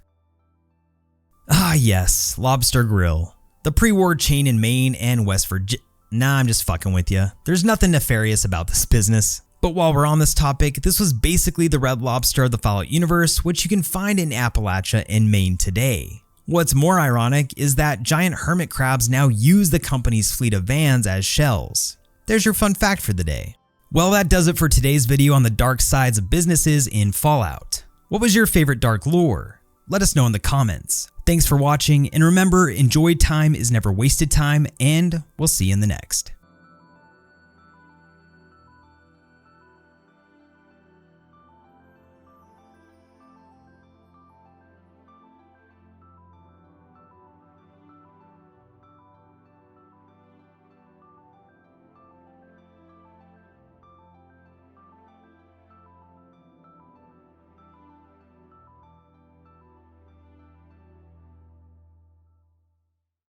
Ah yes, Lobster Grill. The pre-war chain in Maine and West Virginia. Nah, I'm just fucking with ya. There's nothing nefarious about this business. But while we're on this topic, this was basically the Red Lobster of the Fallout universe, which you can find in Appalachia and Maine today. What's more ironic is that giant hermit crabs now use the company's fleet of vans as shells. There's your fun fact for the day. Well, that does it for today's video on the dark sides of businesses in Fallout. What was your favorite dark lore? Let us know in the comments. Thanks for watching, and remember, enjoyed time is never wasted time, and we'll see you in the next.